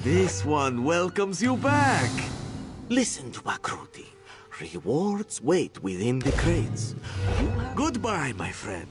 This one welcomes you back. Listen to Bakruti. Rewards wait within the crates. Goodbye, my friend.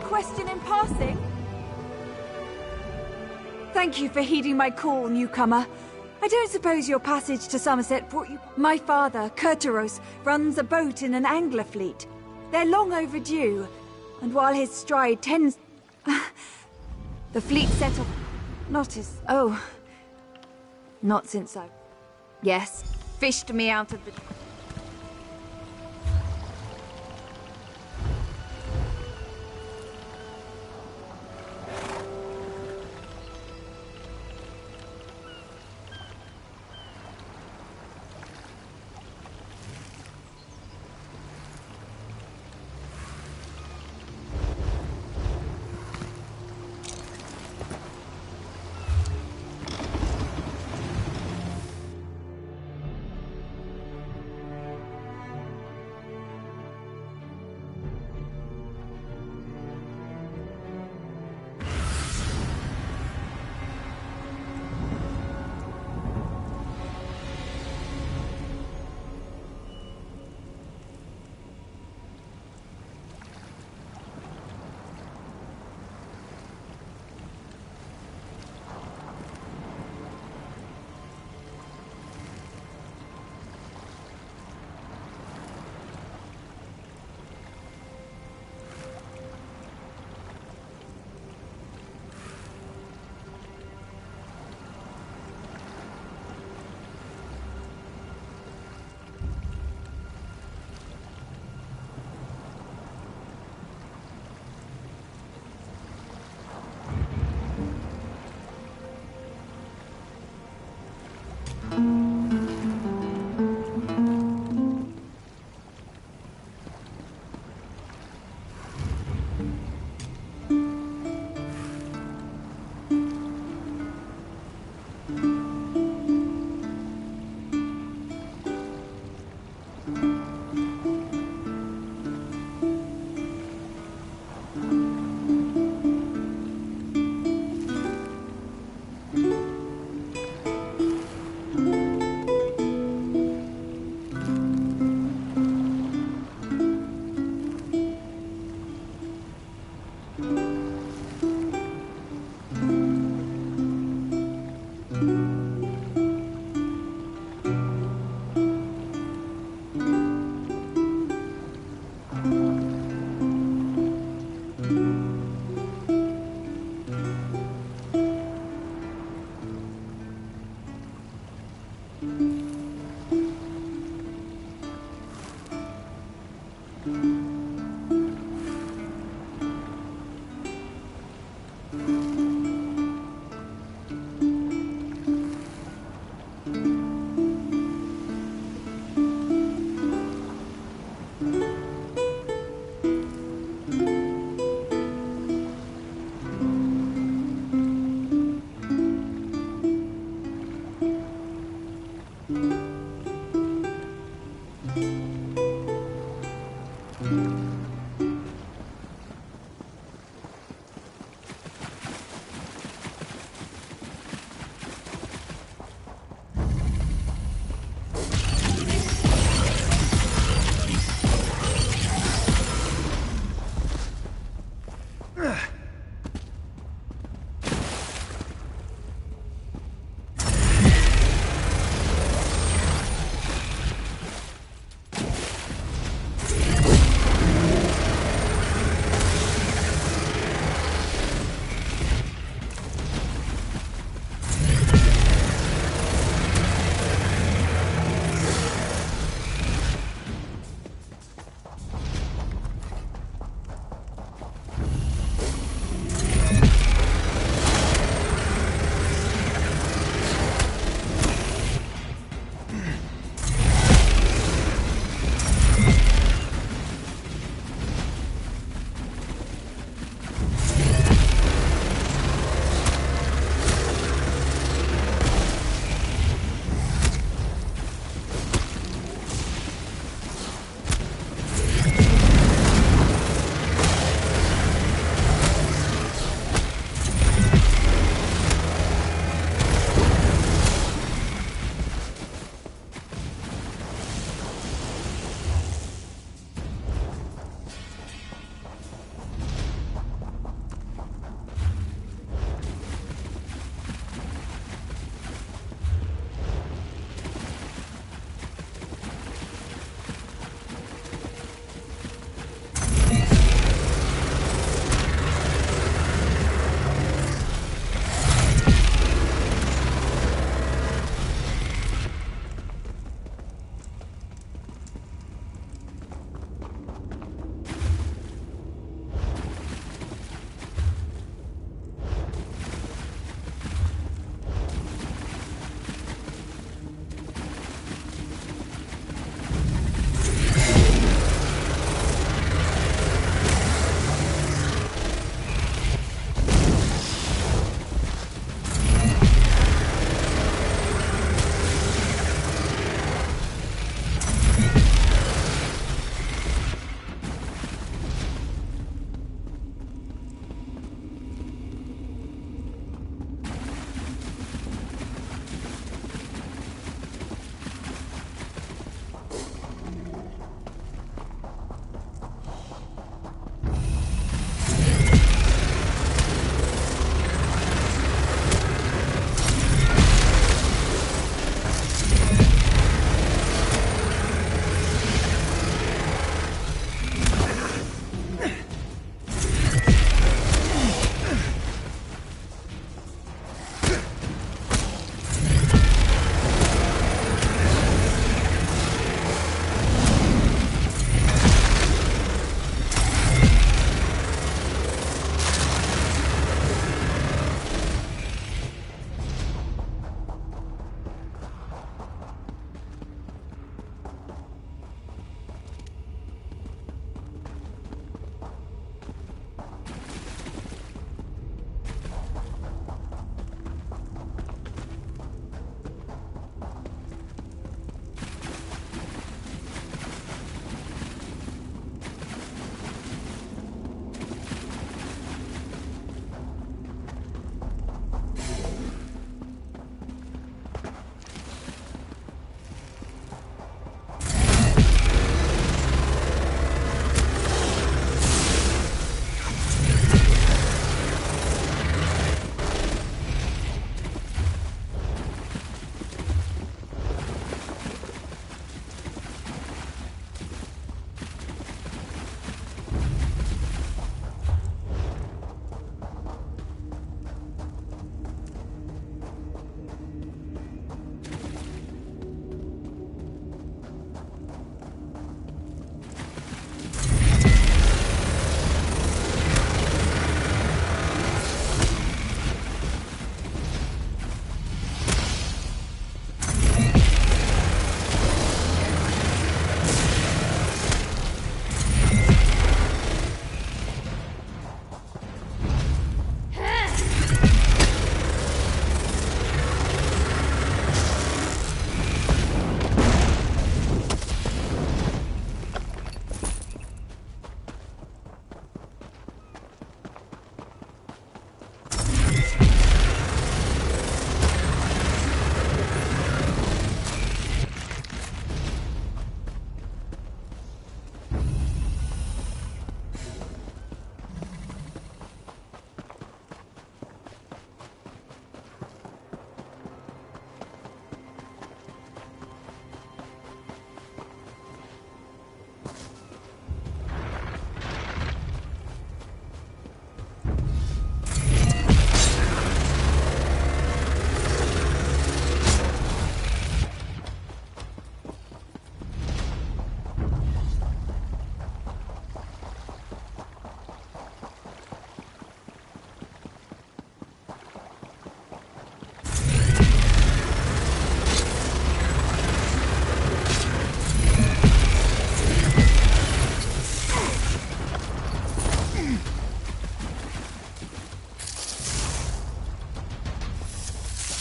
Question in passing? Thank you for heeding my call, newcomer. I don't suppose your passage to Somerset brought you... My father, Kurtaros, runs a boat in an angler fleet. They're long overdue, and while his stride tends... the fleet set off... Not as... Oh. Not since I... Yes, fished me out of the...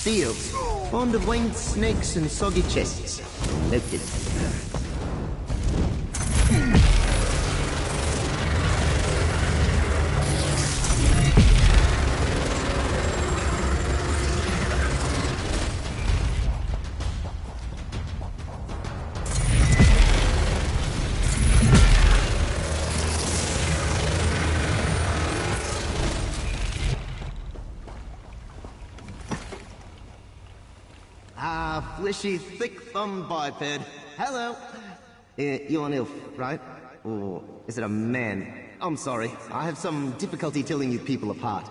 Seals. Fond of winged snakes and soggy chests. Noted. Fleshy, thick-thumbed biped. Hello. You're an elf, right? Or is it a man? I'm sorry. I have some difficulty telling you people apart.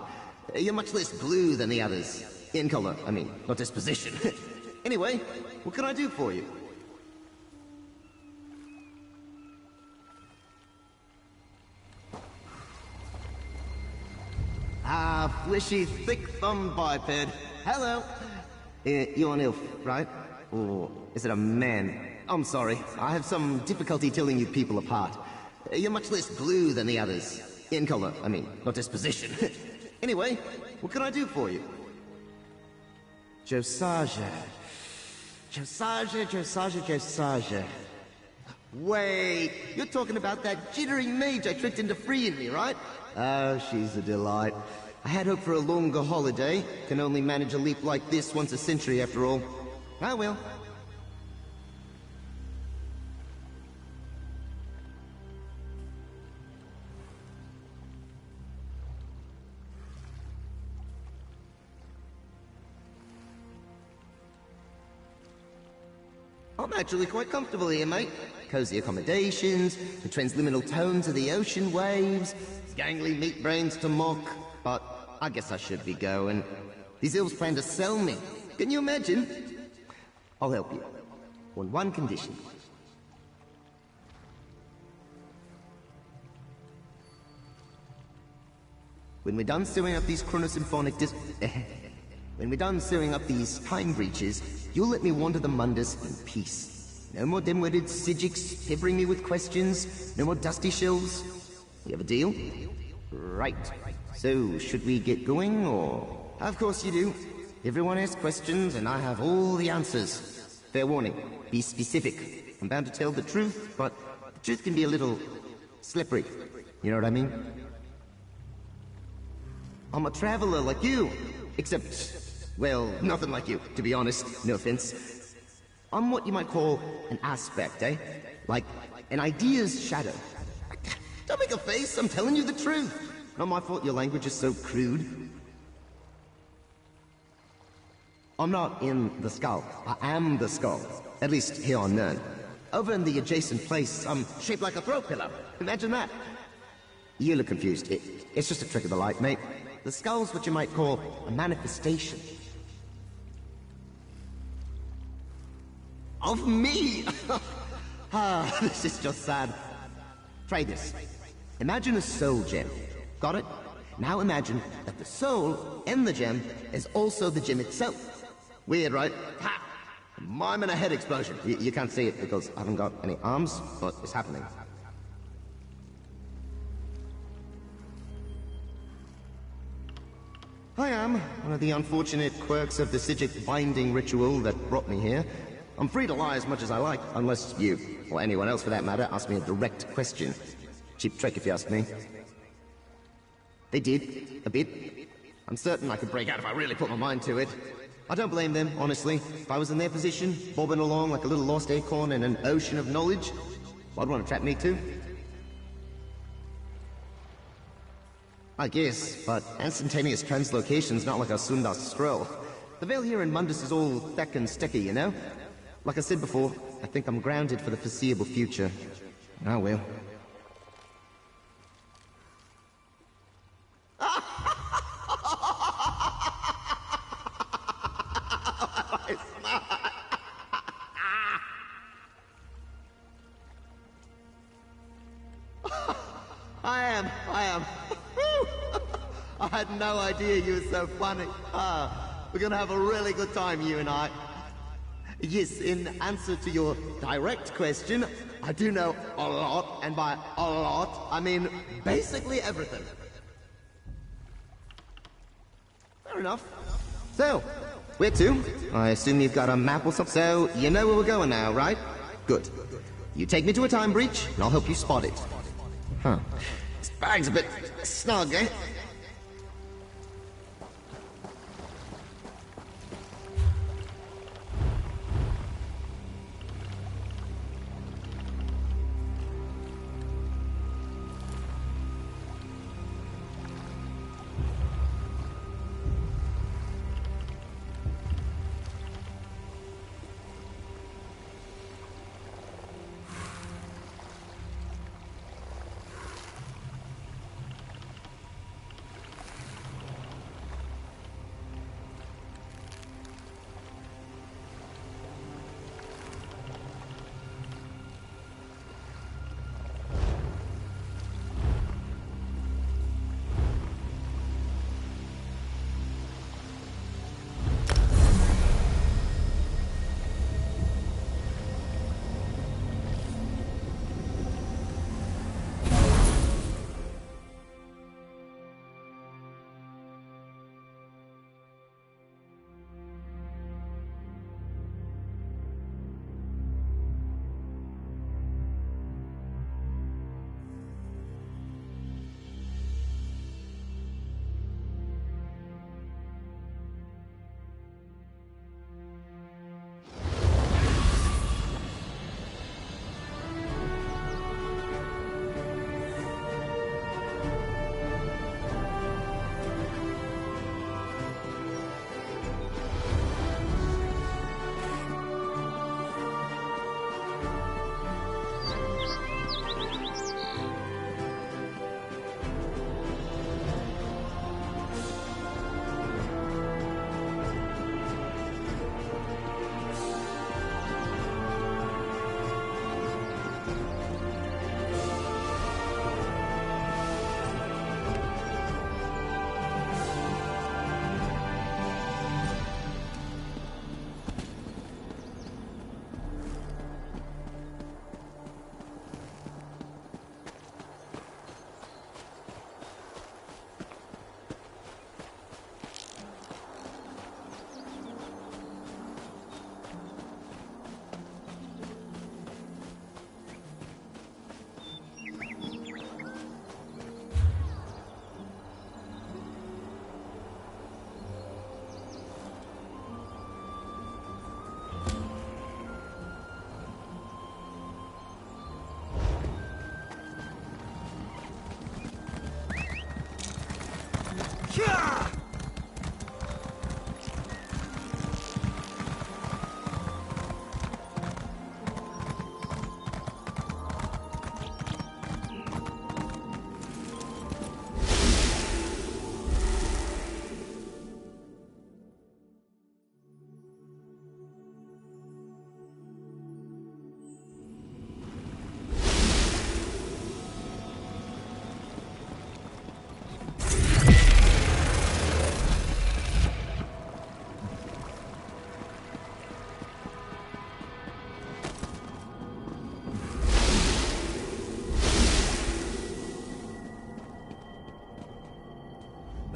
You're much less blue than the others. In color, I mean, not disposition. Anyway, what can I do for you? Fleshy, thick-thumbed biped. Hello. You're an elf, right? Or is it a man? I'm sorry. I have some difficulty telling you people apart. You're much less blue than the others. In color, I mean, not disposition. Anyway, what can I do for you? Josiah. Wait, you're talking about that jittering mage I tricked into freeing me, right? Oh, she's a delight. I had hoped for a longer holiday. Can only manage a leap like this once a century after all. I will. I'm actually quite comfortable here, mate. Cozy accommodations, the transliminal tones of the ocean waves, gangly meat brains to mock, but I guess I should be going. These elves plan to sell me. Can you imagine? I'll help you. On one condition. When we're done sewing up these chronosymphonic when we're done sewing up these time breaches, you'll let me wander the Mundus in peace. No more dim-witted Sijiks peppering me with questions. No more dusty shells. You have a deal? Right. So, should we get going, or...? Of course you do. Everyone asks questions, and I have all the answers. Fair warning, be specific. I'm bound to tell the truth, but the truth can be a little... slippery. You know what I mean? I'm a traveler like you, except... well, nothing like you, to be honest. No offense. I'm what you might call an aspect, eh? Like, an idea's shadow. Don't make a face, I'm telling you the truth. Not my fault your language is so crude. I'm not in the skull. I am the skull. At least here on Nern. Over in the adjacent place, I'm shaped like a throat pillar. Imagine that. You look confused. It's just a trick of the light, mate. The skull's what you might call a manifestation. Of me? This is just sad. Try this. Imagine a soul gem. Got it? Now imagine that the soul in the gem is also the gem itself. Weird, right? Ha! Mime and a head explosion. You can't see it because I haven't got any arms, but it's happening. I am one of the unfortunate quirks of the Sijic binding ritual that brought me here. I'm free to lie as much as I like, unless you, or anyone else for that matter, ask me a direct question. Cheap trick if you ask me. They did, a bit. I'm certain I could break out if I really put my mind to it. I don't blame them, honestly. If I was in their position, bobbing along like a little lost acorn in an ocean of knowledge, I'd want to trap me too. I guess, but instantaneous translocation's not like a Sundar scroll. The veil here in Mundus is all thick and sticky, you know? Like I said before, I think I'm grounded for the foreseeable future. I will. I am. I had no idea you were so funny. We're gonna have a really good time, you and I. Yes, in answer to your direct question, I do know a lot, and by a lot, I mean basically everything. Fair enough. So, Where to? I assume you've got a map or something. So, you know where we're going now, right? Good. You take me to a time breach, and I'll help you spot it. Huh. This bag's a bit snug, eh?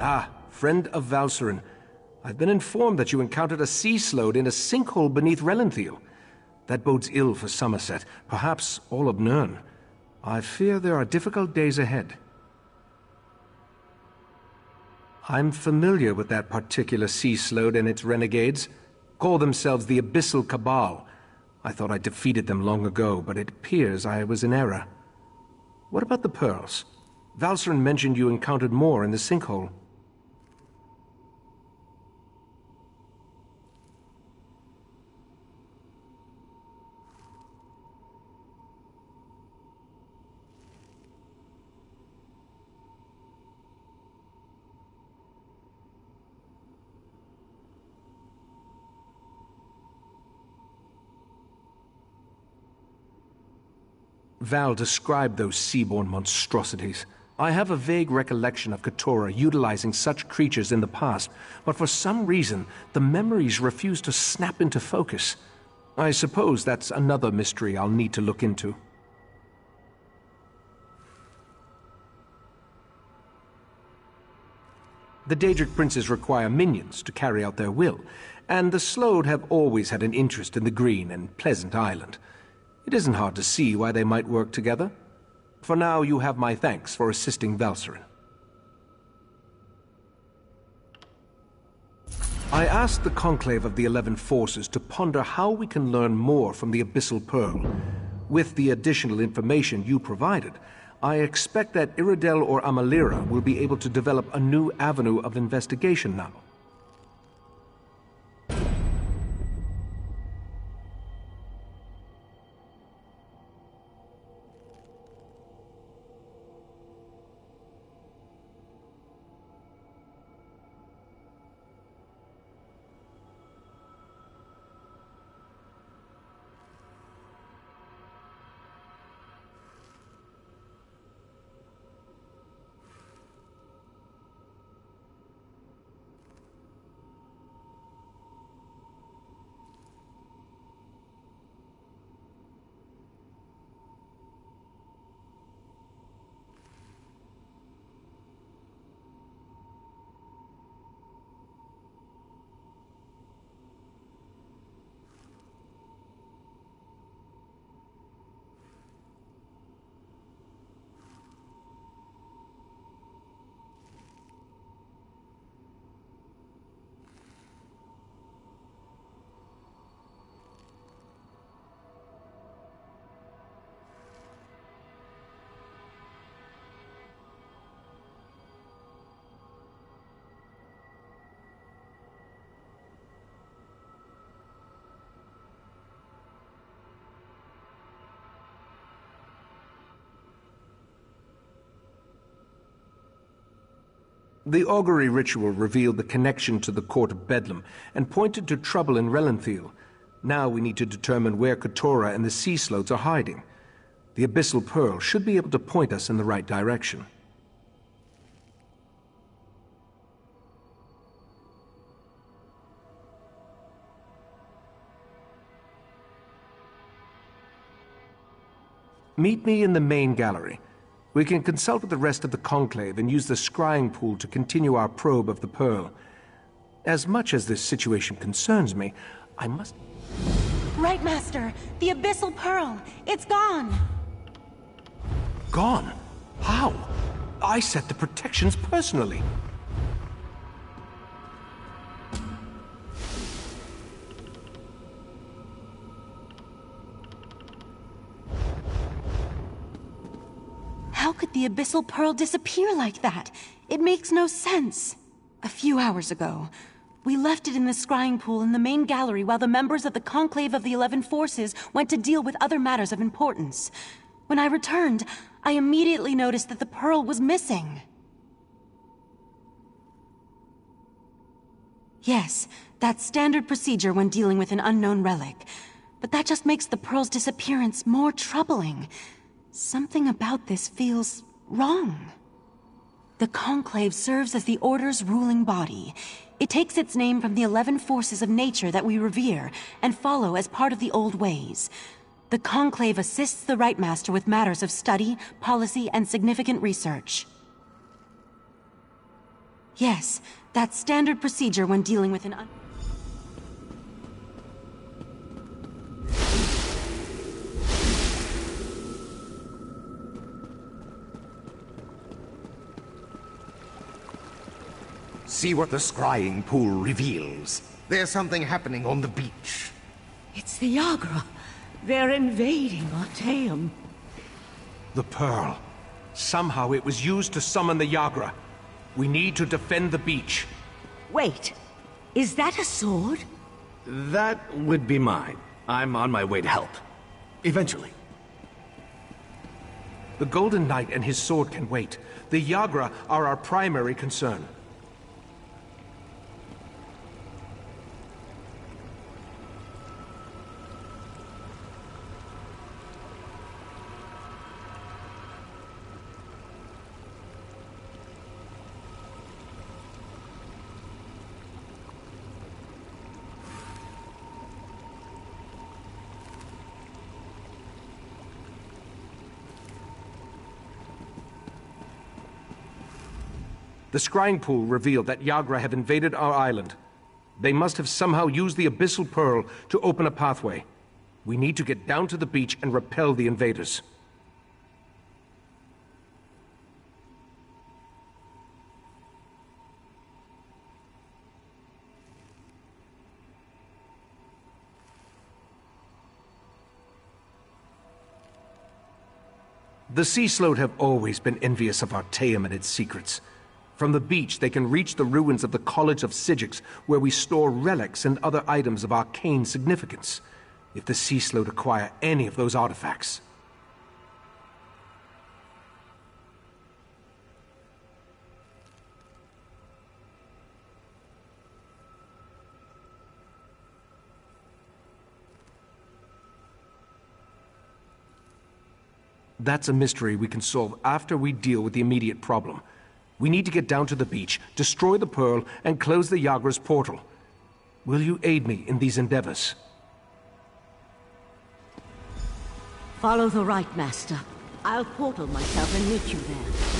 Ah, friend of Valcerin. I've been informed that you encountered a sea sload in a sinkhole beneath Relenthiel. That bodes ill for Somerset, perhaps all of Nirn. I fear there are difficult days ahead. I'm familiar with that particular sea sload and its renegades. Call themselves the Abyssal Cabal. I thought I defeated them long ago, but it appears I was in error. What about the pearls? Valcerin mentioned you encountered more in the sinkhole. Val described those seaborne monstrosities. I have a vague recollection of Keturah utilizing such creatures in the past, but for some reason, the memories refuse to snap into focus. I suppose that's another mystery I'll need to look into. The Daedric princes require minions to carry out their will, and the Slode have always had an interest in the green and pleasant island. It isn't hard to see why they might work together. For now, you have my thanks for assisting Valcerin. I asked the Conclave of the 11 Forces to ponder how we can learn more from the Abyssal Pearl. With the additional information you provided, I expect that Iridel or Amalira will be able to develop a new avenue of investigation now. The augury ritual revealed the connection to the Court of Bedlam and pointed to trouble in Relanthiel. Now we need to determine where Keturah and the Sea Slodes are hiding. The Abyssal Pearl should be able to point us in the right direction. Meet me in the main gallery. We can consult with the rest of the Conclave and use the scrying pool to continue our probe of the Pearl. As much as this situation concerns me, I must... Right, Master! The Abyssal Pearl! It's gone! Gone? How? I set the protections personally. How could the Abyssal Pearl disappear like that? It makes no sense. A few hours ago, we left it in the scrying pool in the main gallery while the members of the Conclave of the 11 Forces went to deal with other matters of importance. When I returned, I immediately noticed that the pearl was missing. Yes, that's standard procedure when dealing with an unknown relic. But that just makes the pearl's disappearance more troubling. Something about this feels wrong. The Conclave serves as the Order's ruling body. It takes its name from the 11 forces of nature that we revere and follow as part of the old ways. The Conclave assists the Right Master with matters of study, policy, and significant research. Yes, that's standard procedure when dealing with an See what the scrying pool reveals. There's something happening on the beach. It's the Yagra. They're invading Artaeum. The Pearl. Somehow it was used to summon the Yagra. We need to defend the beach. Wait, is that a sword? That would be mine. I'm on my way to help. Eventually. The Golden Knight and his sword can wait. The Yagra are our primary concern. The scrying pool revealed that Yagra have invaded our island. They must have somehow used the Abyssal Pearl to open a pathway. We need to get down to the beach and repel the invaders. The Sea Sloat have always been envious of Artaeum and its secrets. From the beach, they can reach the ruins of the College of Sigics, where we store relics and other items of arcane significance. If the Sea Sloat acquire any of those artifacts... That's a mystery we can solve after we deal with the immediate problem. We need to get down to the beach, destroy the Pearl, and close the Yagra's portal. Will you aid me in these endeavors? Follow the right, Master. I'll portal myself and meet you there.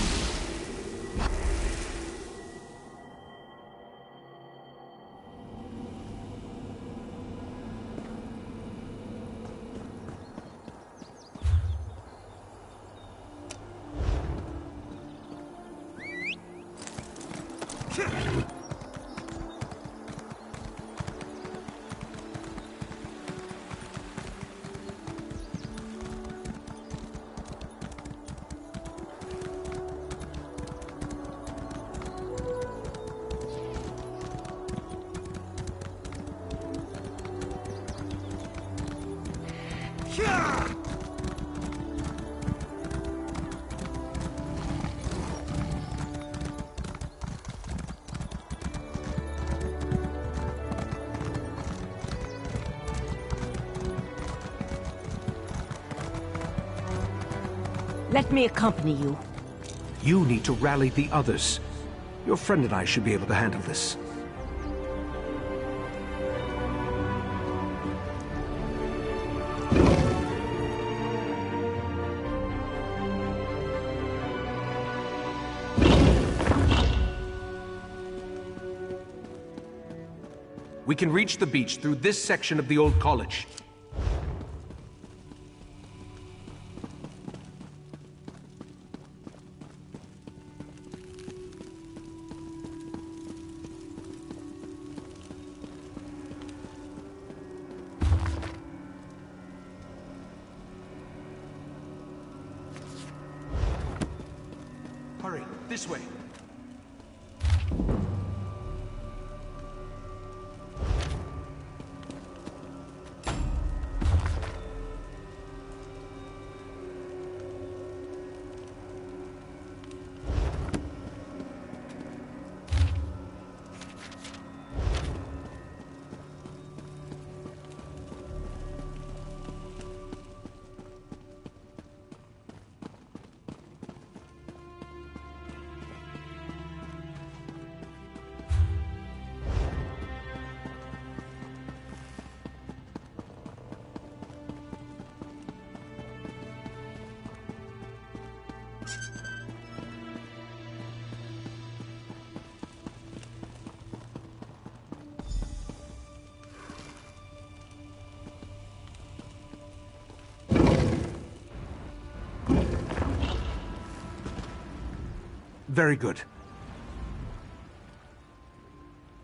Let me accompany you. You need to rally the others. Your friend and I should be able to handle this. We can reach the beach through this section of the old college. Hurry, this way. Very good.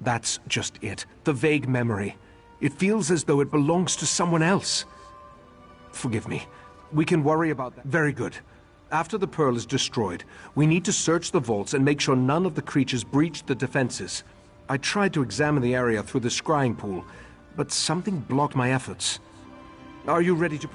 That's just it. The vague memory. It feels as though it belongs to someone else. Forgive me. We can worry about that. Very good. After the Pearl is destroyed, we need to search the vaults and make sure none of the creatures breached the defenses. I tried to examine the area through the scrying pool, but something blocked my efforts. Are you ready to...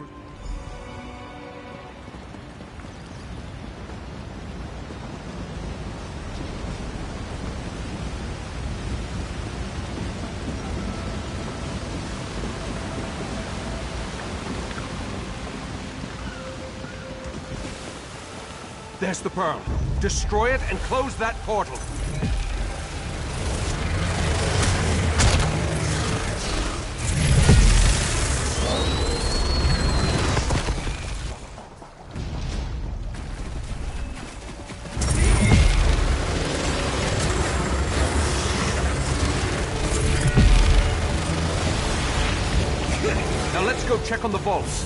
There's the Pearl. Destroy it and close that portal. check on the vaults.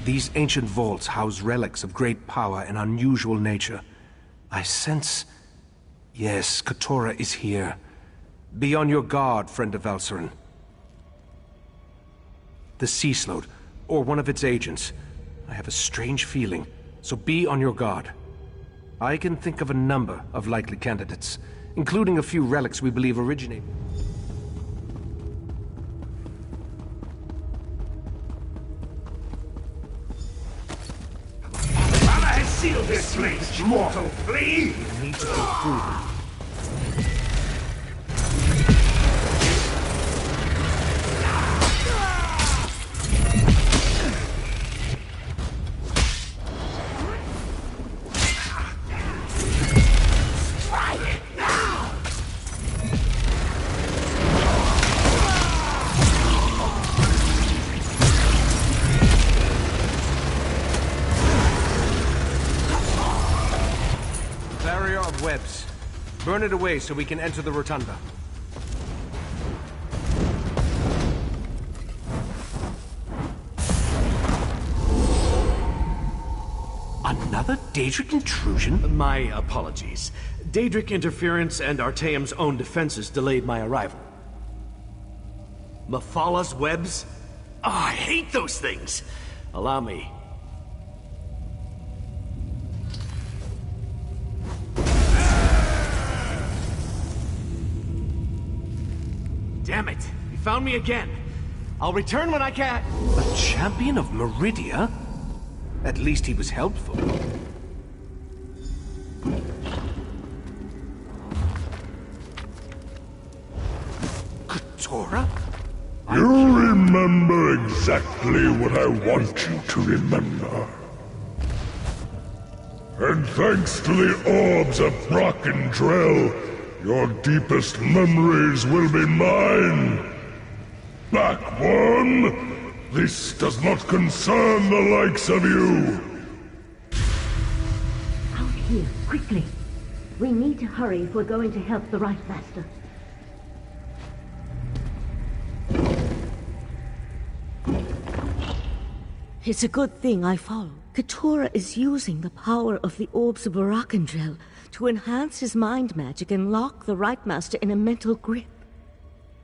These ancient vaults house relics of great power and unusual nature. I sense... Yes, Keturah is here. Be on your guard, friend of Valcerin. The Sea Slode, or one of its agents. I have a strange feeling, so be on your guard. I can think of a number of likely candidates, including a few relics we believe originate... Seal this place, mortal flea! I need to go through them. Webs. Burn it away so we can enter the rotunda. Another Daedric intrusion? My apologies. Daedric interference and Artaeum's own defenses delayed my arrival. Mephalah's webs? Oh, I hate those things! Allow me. Damn it! You found me again! I'll return when I can! A champion of Meridia? At least he was helpful. Keturah? You remember exactly what I want you to remember. And thanks to the orbs of Brock and Drell, your deepest memories will be mine. Back one, this does not concern the likes of you. Out here, quickly. We need to hurry if we're going to help the Right Master. It's a good thing I followed. Keturah is using the power of the orbs of Barakandrel to enhance his mind magic and lock the Right Master in a mental grip.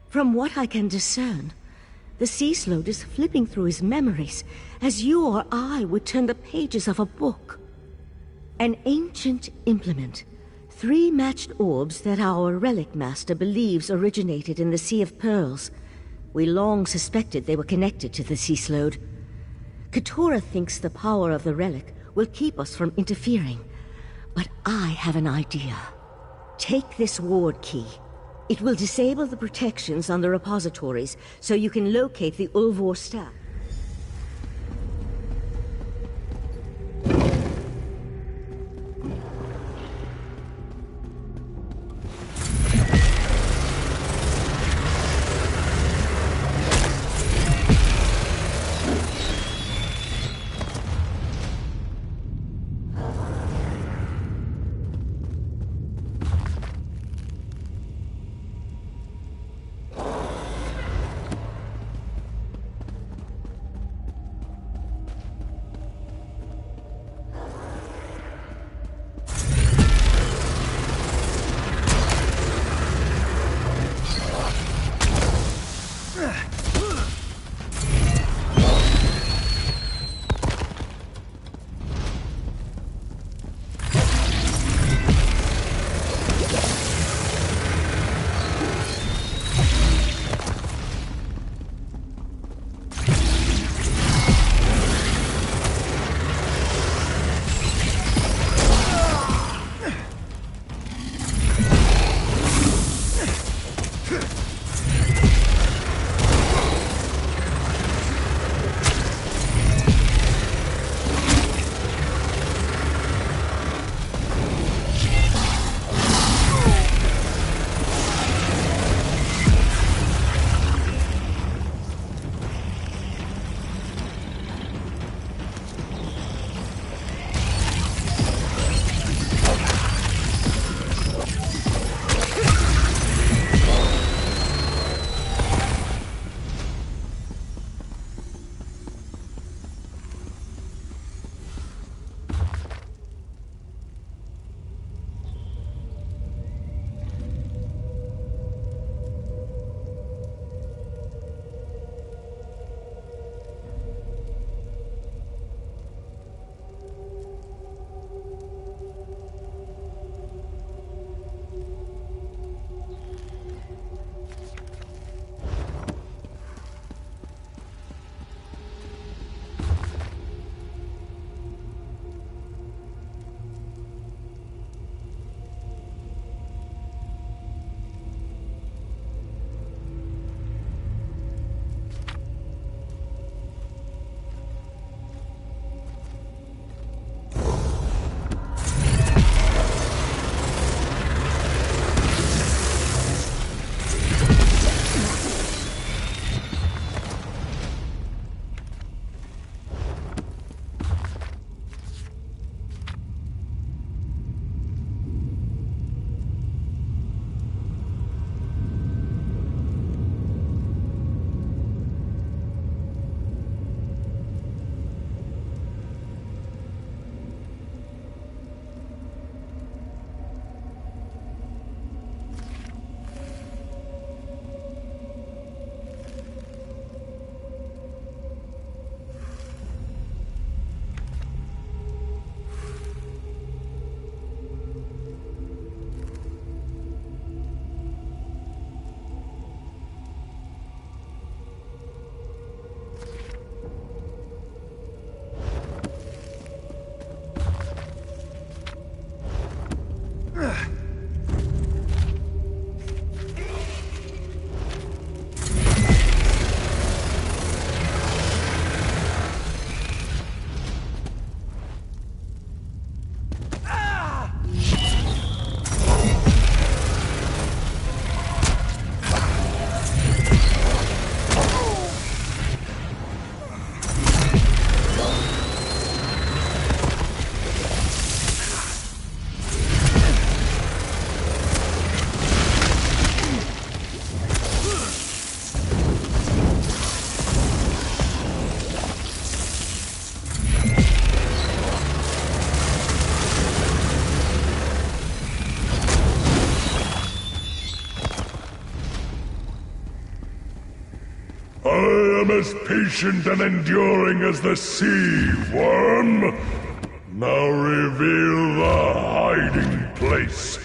From what I can discern, the Sea Slode is flipping through his memories as you or I would turn the pages of a book. An ancient implement. 3 matched orbs that our Relic Master believes originated in the Sea of Pearls. We long suspected they were connected to the Sea Slode. Keturah thinks the power of the relic will keep us from interfering. But I have an idea. Take this ward key. It will disable the protections on the repositories, so you can locate the Ulvor staff. as patient and enduring as the sea, worm. Now reveal the hiding place.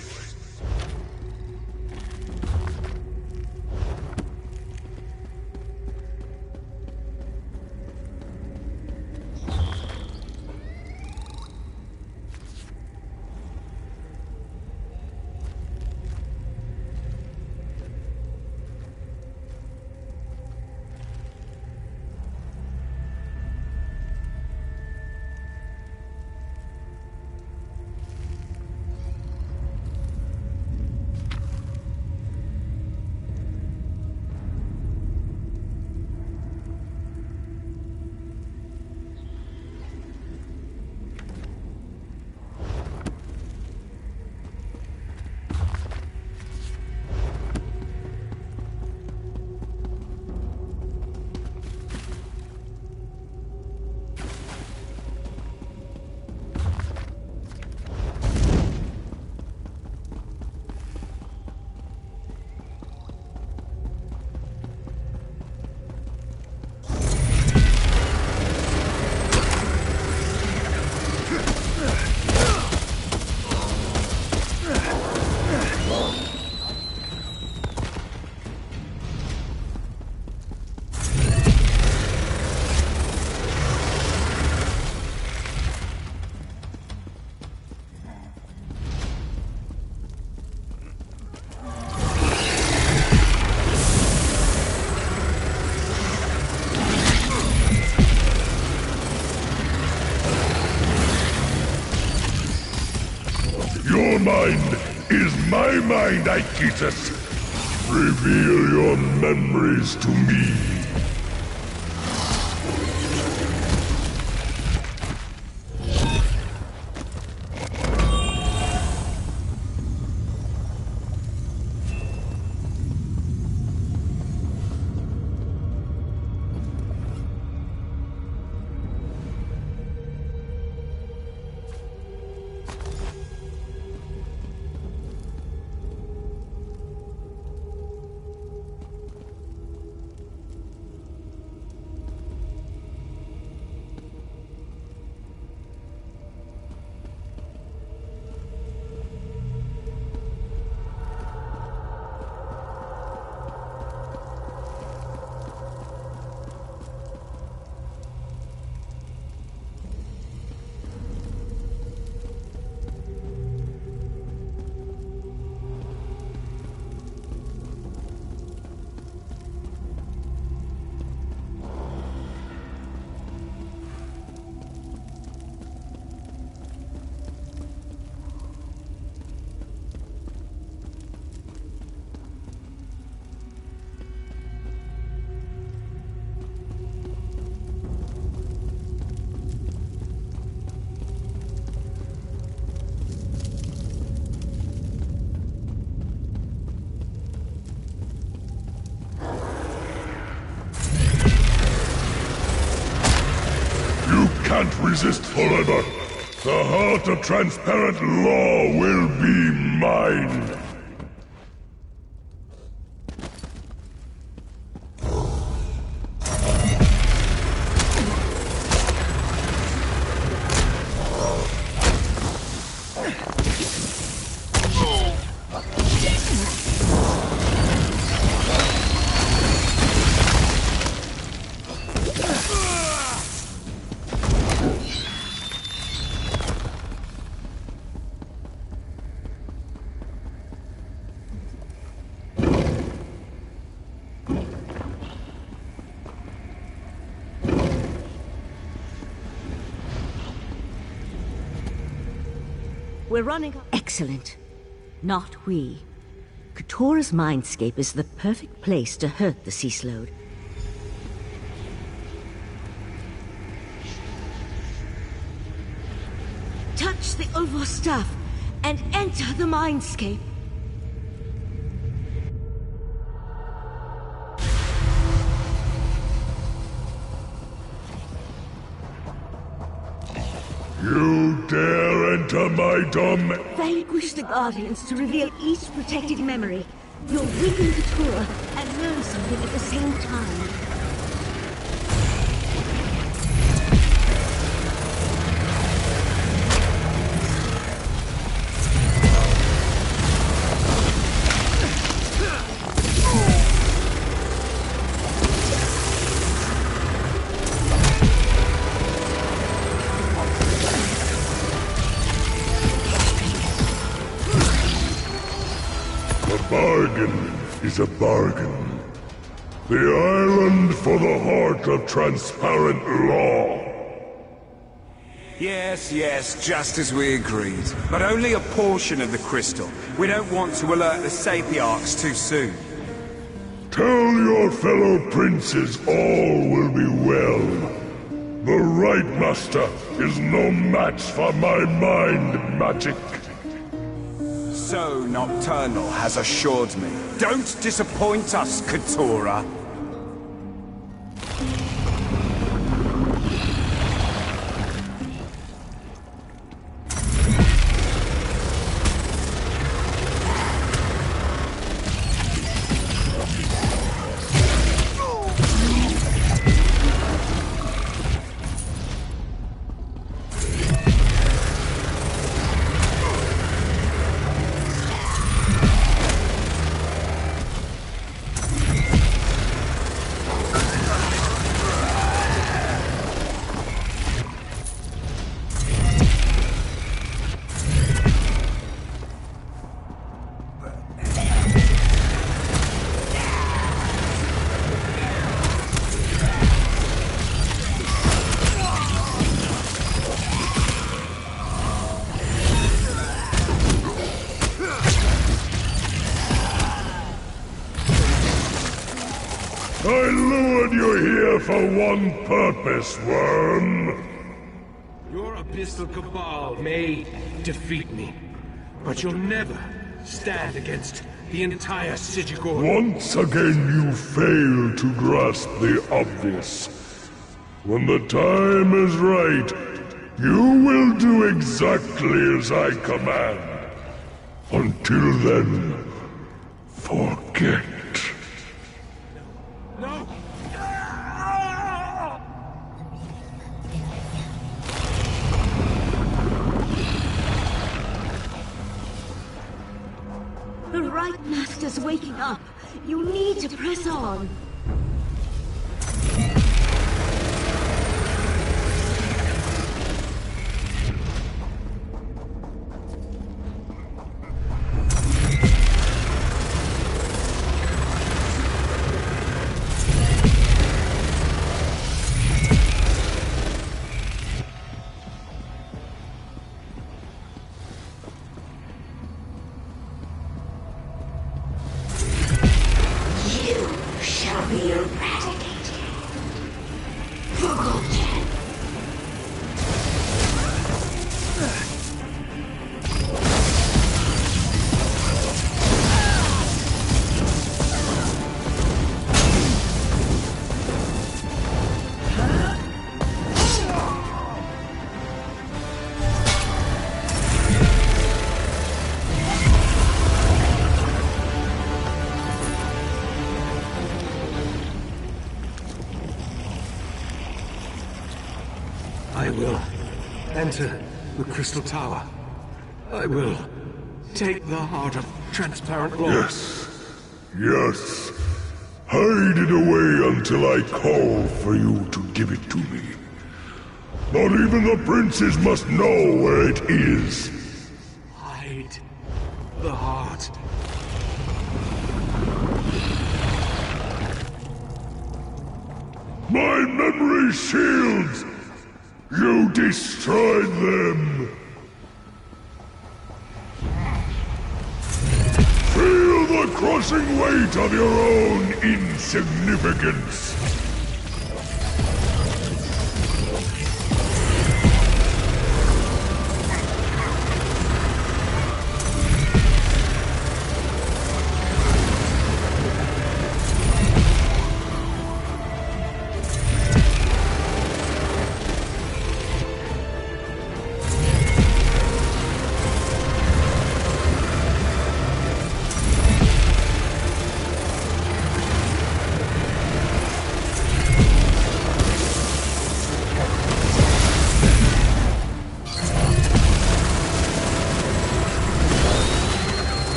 Your mind is my mind, Aegitus. Reveal your memories to me. Can't resist forever. The heart of transparent law will be mine. We're running... Excellent. Not we. Katora's mindscape is the perfect place to hurt the sea slode. Touch the oval stuff and enter the mindscape. You dare enter my domain? Vanquish the Guardians to reveal each protected memory. You'll weaken Katora and learn something at the same time. bargain is a bargain. The island for the heart of transparent law. Yes, just as we agreed. But only a portion of the crystal. We don't want to alert the Sapiarchs too soon. Tell your fellow princes all will be well. The right master is no match for my mind magic. So Nocturnal has assured me. Don't disappoint us, Keturah. I lured you here for one purpose, worm. Your abyssal cabal may defeat me, but you'll never stand against the entire Sigigor. Once again you fail to grasp the obvious. When the time is right, you will do exactly as I command. Until then, forget. No! The right master's waking up. You need to press on. I will enter the Crystal Tower. I will take the heart of transparent law. Yes. Hide it away until I call for you to give it to me. Not even the princes must know where it is. Hide the heart. My memory shields! You destroyed them! Feel the crushing weight of your own insignificance!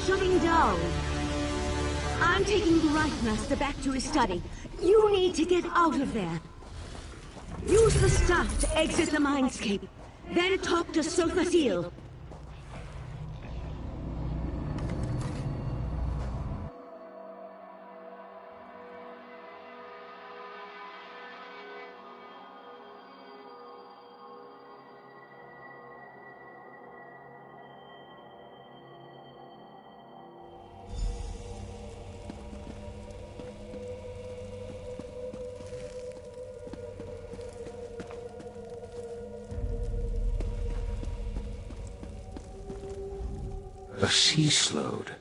shutting down. I'm taking the Right Master back to his study. You need to get out of there. Use the staff to exit the mindscape. Then talk to Sothasil. A sea slode.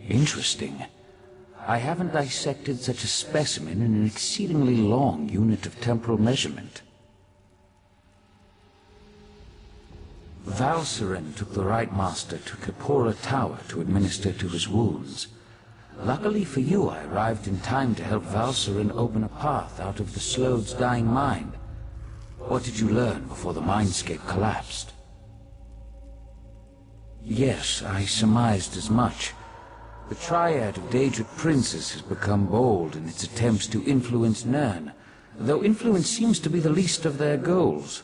Interesting. I haven't dissected such a specimen in an exceedingly long unit of temporal measurement. Valseren took the Right Master to Kapora Tower to administer to his wounds. Luckily for you, I arrived in time to help Valseren open a path out of the Slode's dying mind. What did you learn before the mindscape collapsed? Yes, I surmised as much. The triad of Daedric princes has become bold in its attempts to influence Nirn, though influence seems to be the least of their goals.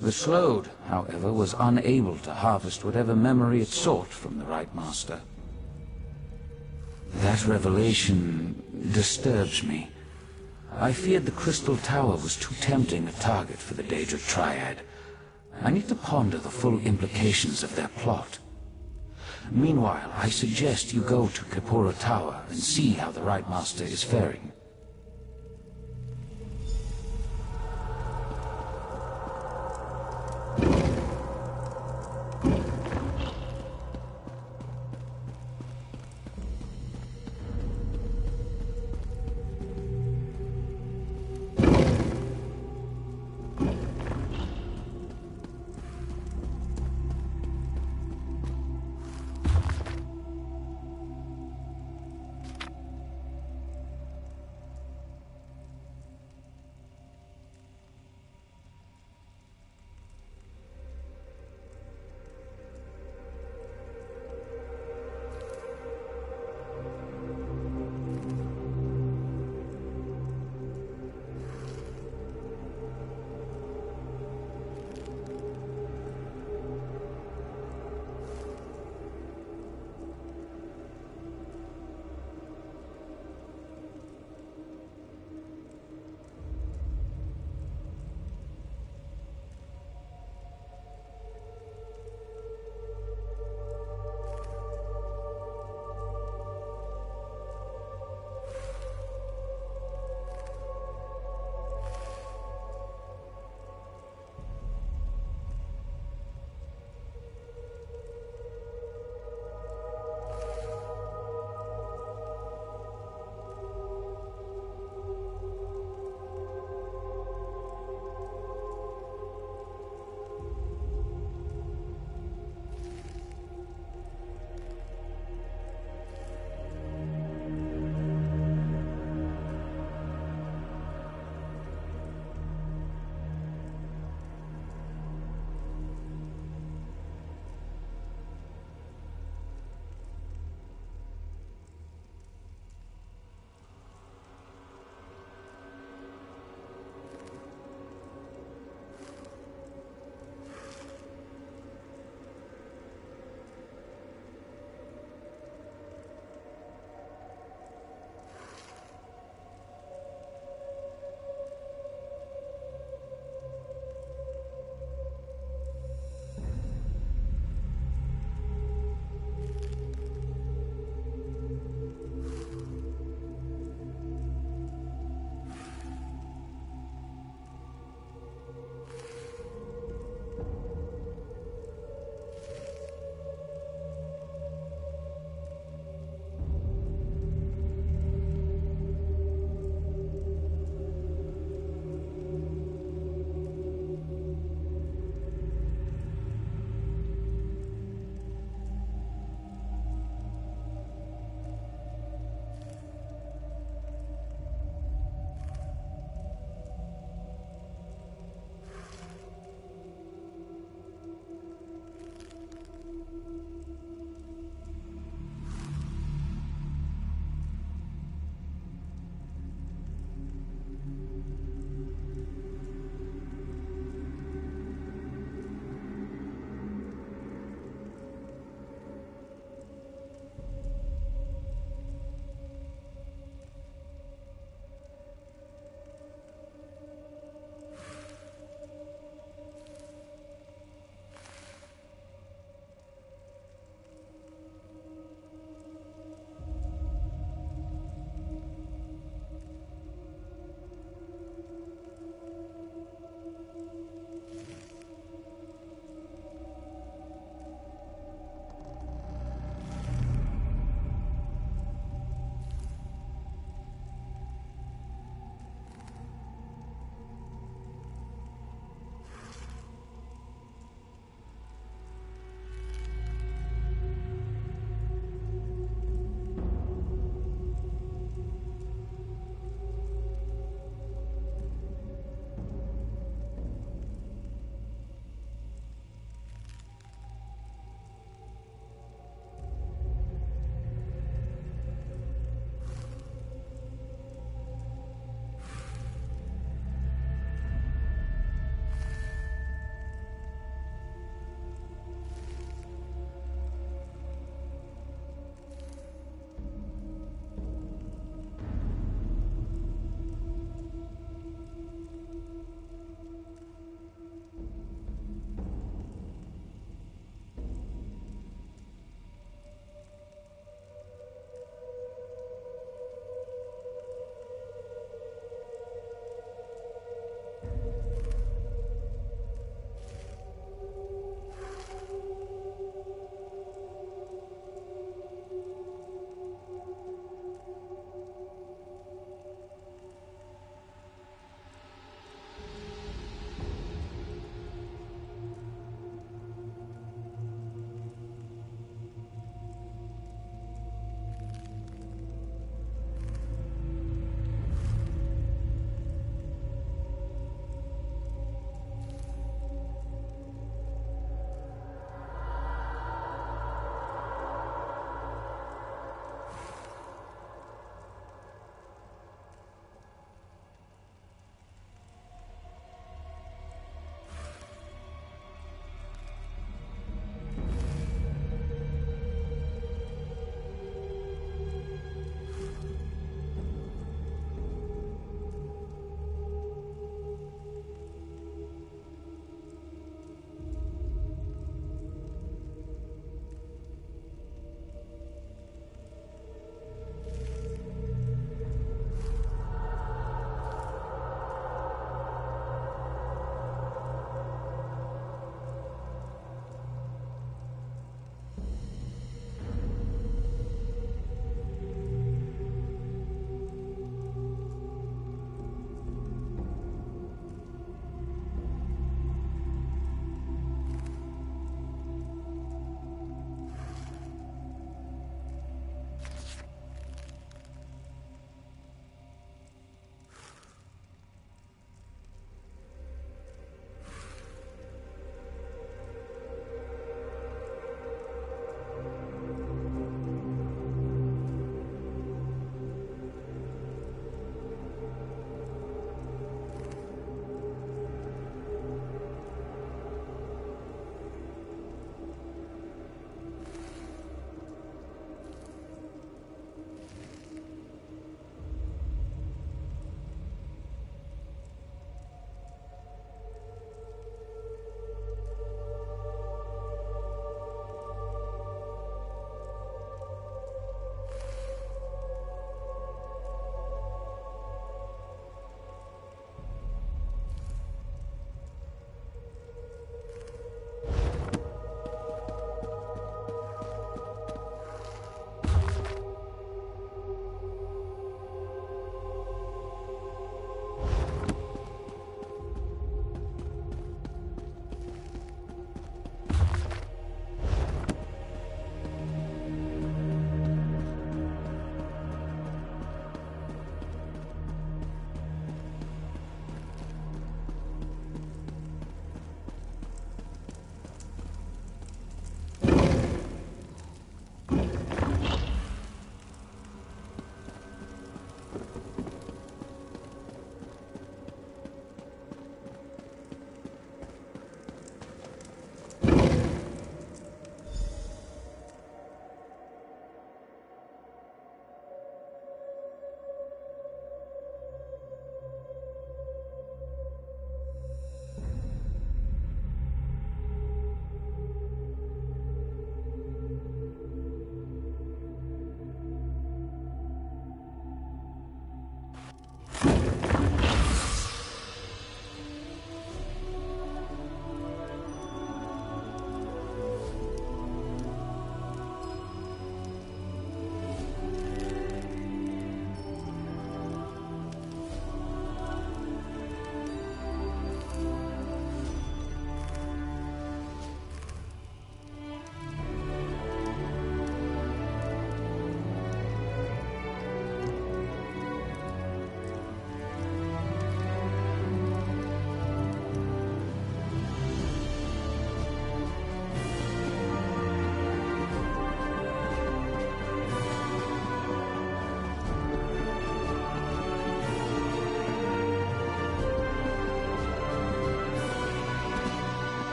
The Slode, however, was unable to harvest whatever memory it sought from the Right Master. That revelation disturbs me. I feared the Crystal Tower was too tempting a target for the Daedric triad. I need to ponder the full implications of their plot. Meanwhile, I suggest you go to Kapora Tower and see how the Right Master is faring.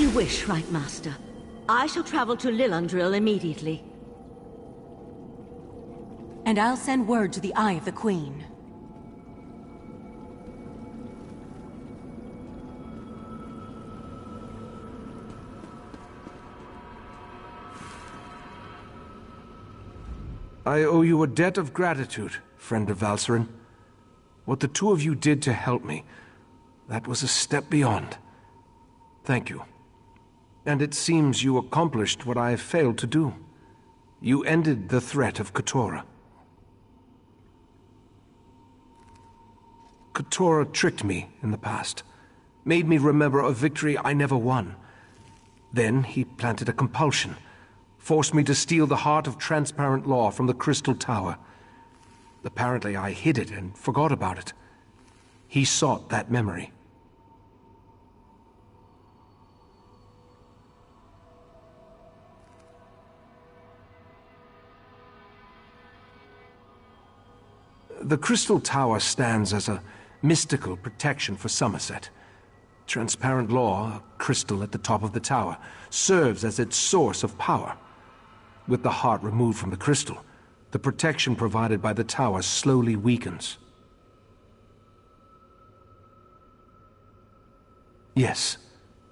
you wish, Right Master. I shall travel to Lilandril immediately. And I'll send word to the Eye of the Queen. I owe you a debt of gratitude, friend of Valserin. What the two of you did to help me, that was a step beyond. Thank you. And it seems you accomplished what I have failed to do. You ended the threat of Keturah. Keturah tricked me in the past, made me remember a victory I never won. Then he planted a compulsion, forced me to steal the heart of transparent law from the Crystal Tower. Apparently I hid it and forgot about it. He sought that memory. The Crystal Tower stands as a mystical protection for Somerset. Transparent law, a crystal at the top of the tower, serves as its source of power. With the heart removed from the crystal, the protection provided by the tower slowly weakens. Yes,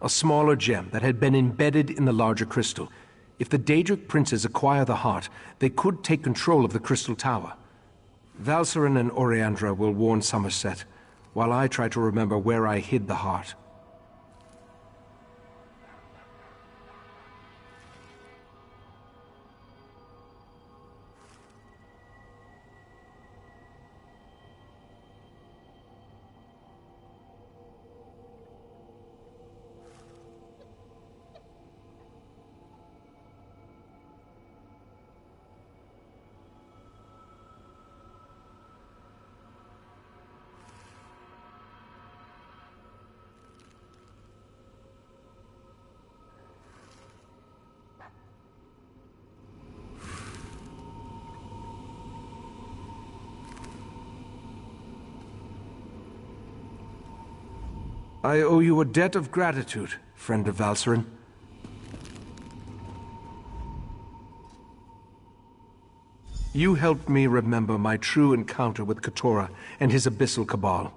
a smaller gem that had been embedded in the larger crystal. If the Daedric princes acquire the heart, they could take control of the Crystal Tower. Valserin and Oriandra will warn Somerset, while I try to remember where I hid the heart. I owe you a debt of gratitude, friend of Valserin. You helped me remember my true encounter with Keturah and his abyssal cabal.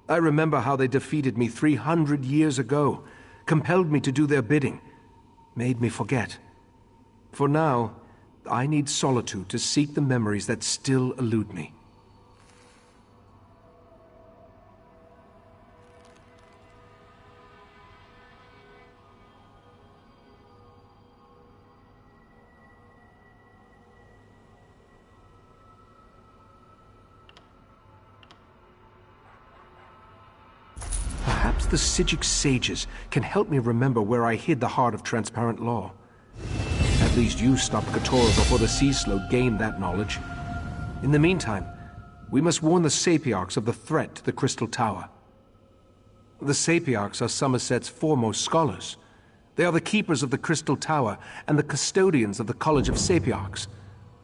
I remember how they defeated me 300 years ago, compelled me to do their bidding, made me forget. For now, I need solitude to seek the memories that still elude me. Perhaps the Psijic sages can help me remember where I hid the heart of transparent law. At least you stopped Keturah before the Sea Slode gained that knowledge. In the meantime, we must warn the Sapiarchs of the threat to the Crystal Tower. The Sapiarchs are Somerset's foremost scholars. They are the keepers of the Crystal Tower and the custodians of the College of Sapiarchs.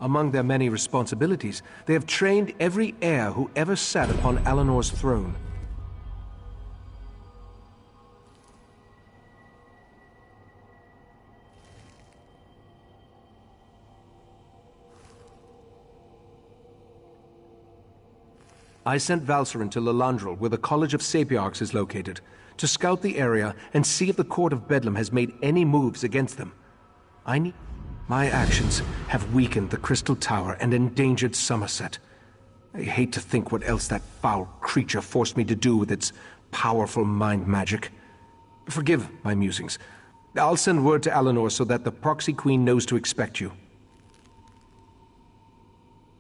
Among their many responsibilities, they have trained every heir who ever sat upon Alinor's throne. I sent Valserin to Lilandril, where the College of Sapiarchs is located, to scout the area and see if the Court of Bedlam has made any moves against them. My actions have weakened the Crystal Tower and endangered Somerset. I hate to think what else that foul creature forced me to do with its powerful mind magic. Forgive my musings. I'll send word to Alinor so that the Proxy Queen knows to expect you.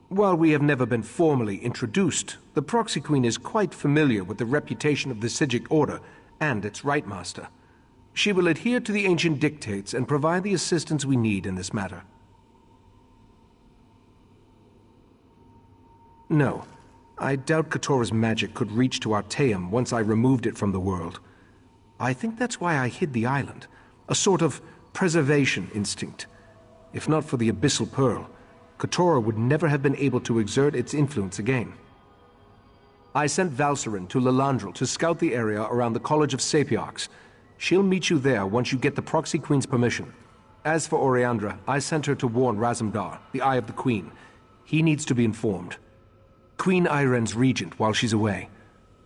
While we have never been formally introduced, the Proxy Queen is quite familiar with the reputation of the Psijic Order and its Right Master. She will adhere to the ancient dictates and provide the assistance we need in this matter. No, I doubt Keturah's magic could reach to Artaeum once I removed it from the world. I think that's why I hid the island, a sort of preservation instinct. If not for the Abyssal Pearl, Keturah would never have been able to exert its influence again. I sent Valserin to Lilandril to scout the area around the College of Sapiarchs. She'll meet you there once you get the Proxy Queen's permission. As for Oriandra, I sent her to warn Razumdar, the Eye of the Queen. He needs to be informed. Queen Iren's regent while she's away.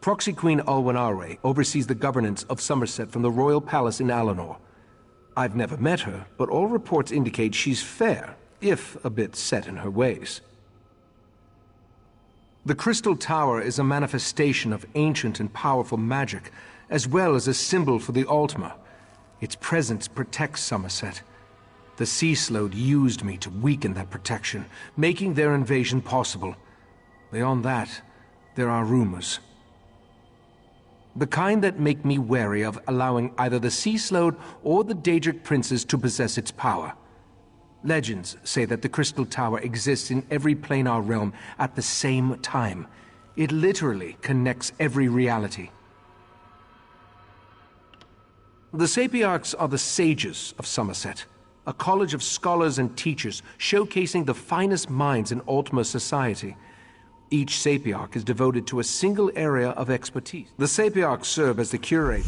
Proxy Queen Alwyn oversees the governance of Somerset from the royal palace in Alinor. I've never met her, but all reports indicate she's fair, if a bit set in her ways. The Crystal Tower is a manifestation of ancient and powerful magic, as well as a symbol for the Altmer. Its presence protects Somerset. The Sea Slode used me to weaken that protection, making their invasion possible. Beyond that, there are rumors. The kind that make me wary of allowing either the Sea Slode or the Daedric princes to possess its power. Legends say that the Crystal Tower exists in every planar realm at the same time. It literally connects every reality. The Sapiarchs are the sages of Somerset, a college of scholars and teachers showcasing the finest minds in Altmer society. Each Sapiarch is devoted to a single area of expertise. The Sapiarchs serve as the curate.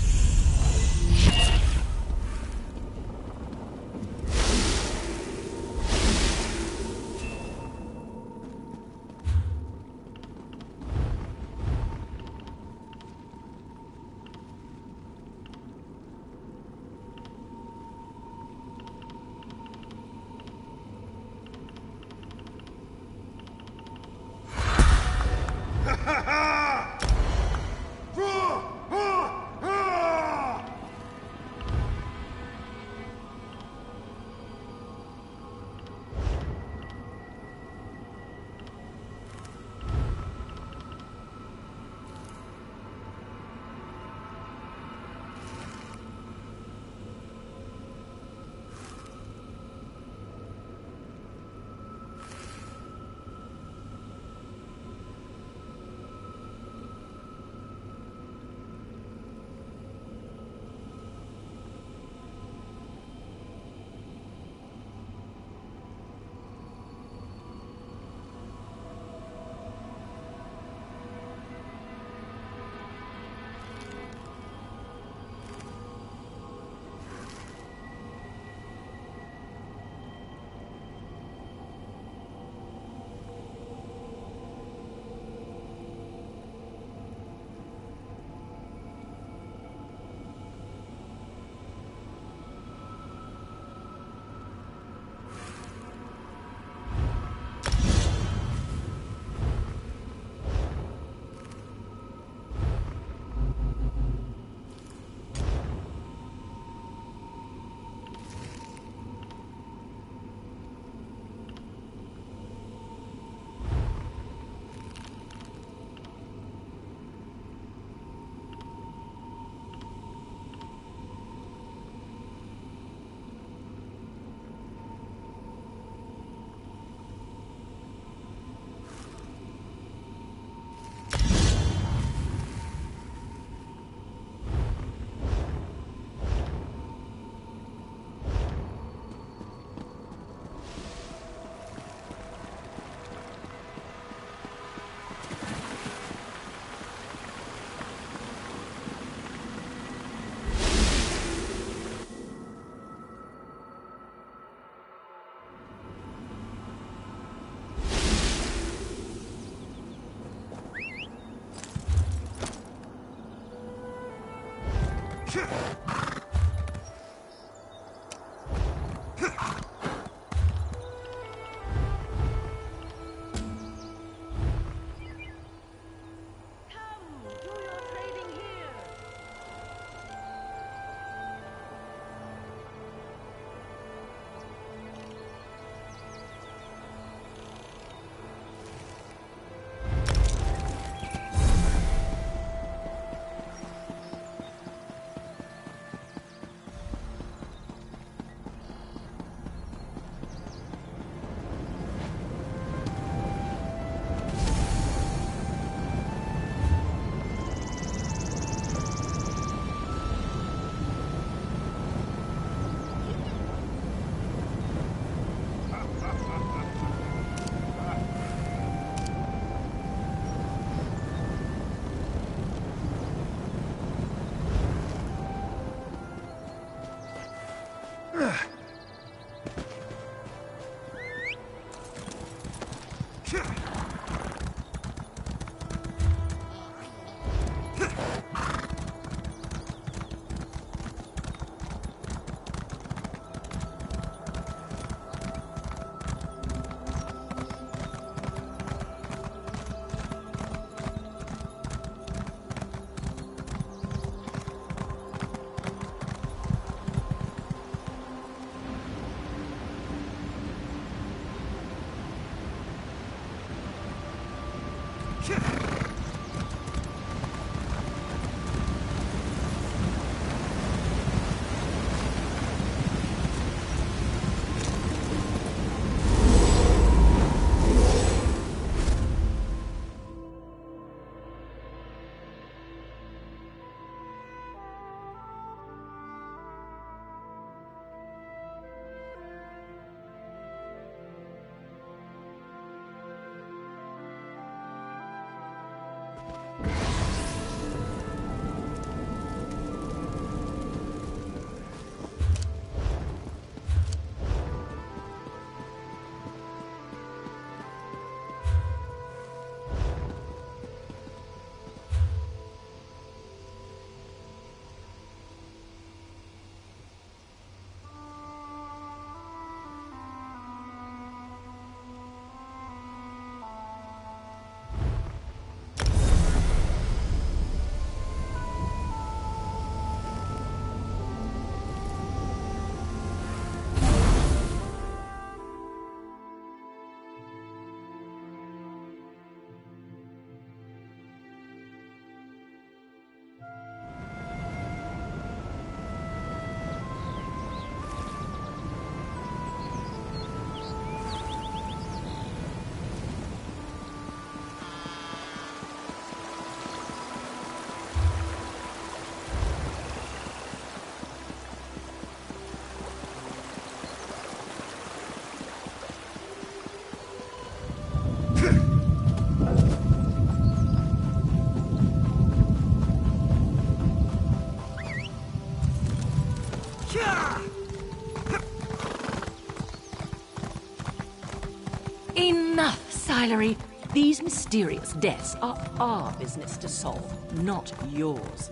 Enough, Silery. These mysterious deaths are our business to solve, not yours.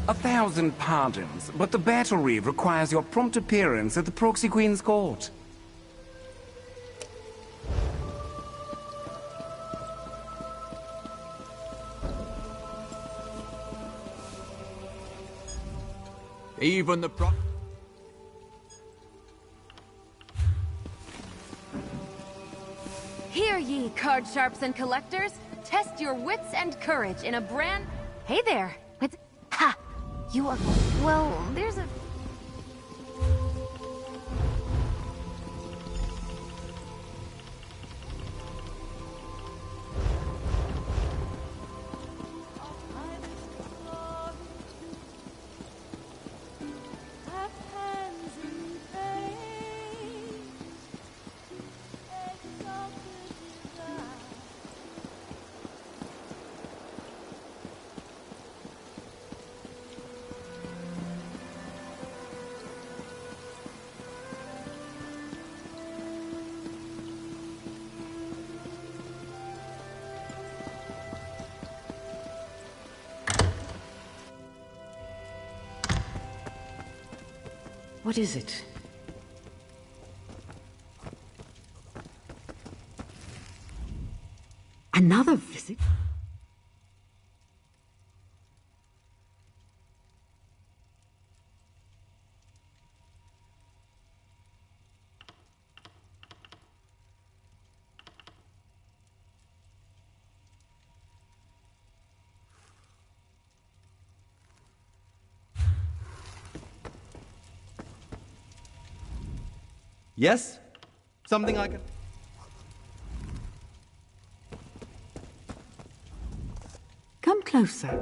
A thousand pardons, but the battle reeve requires your prompt appearance at the Proxy Queen's court. Even the Hear ye, card sharps and collectors. Test your wits and courage in a brand... Hey there. What's... Ha! You are... Well, there's a... What is it? Another visit? Yes? Something I can... Come closer.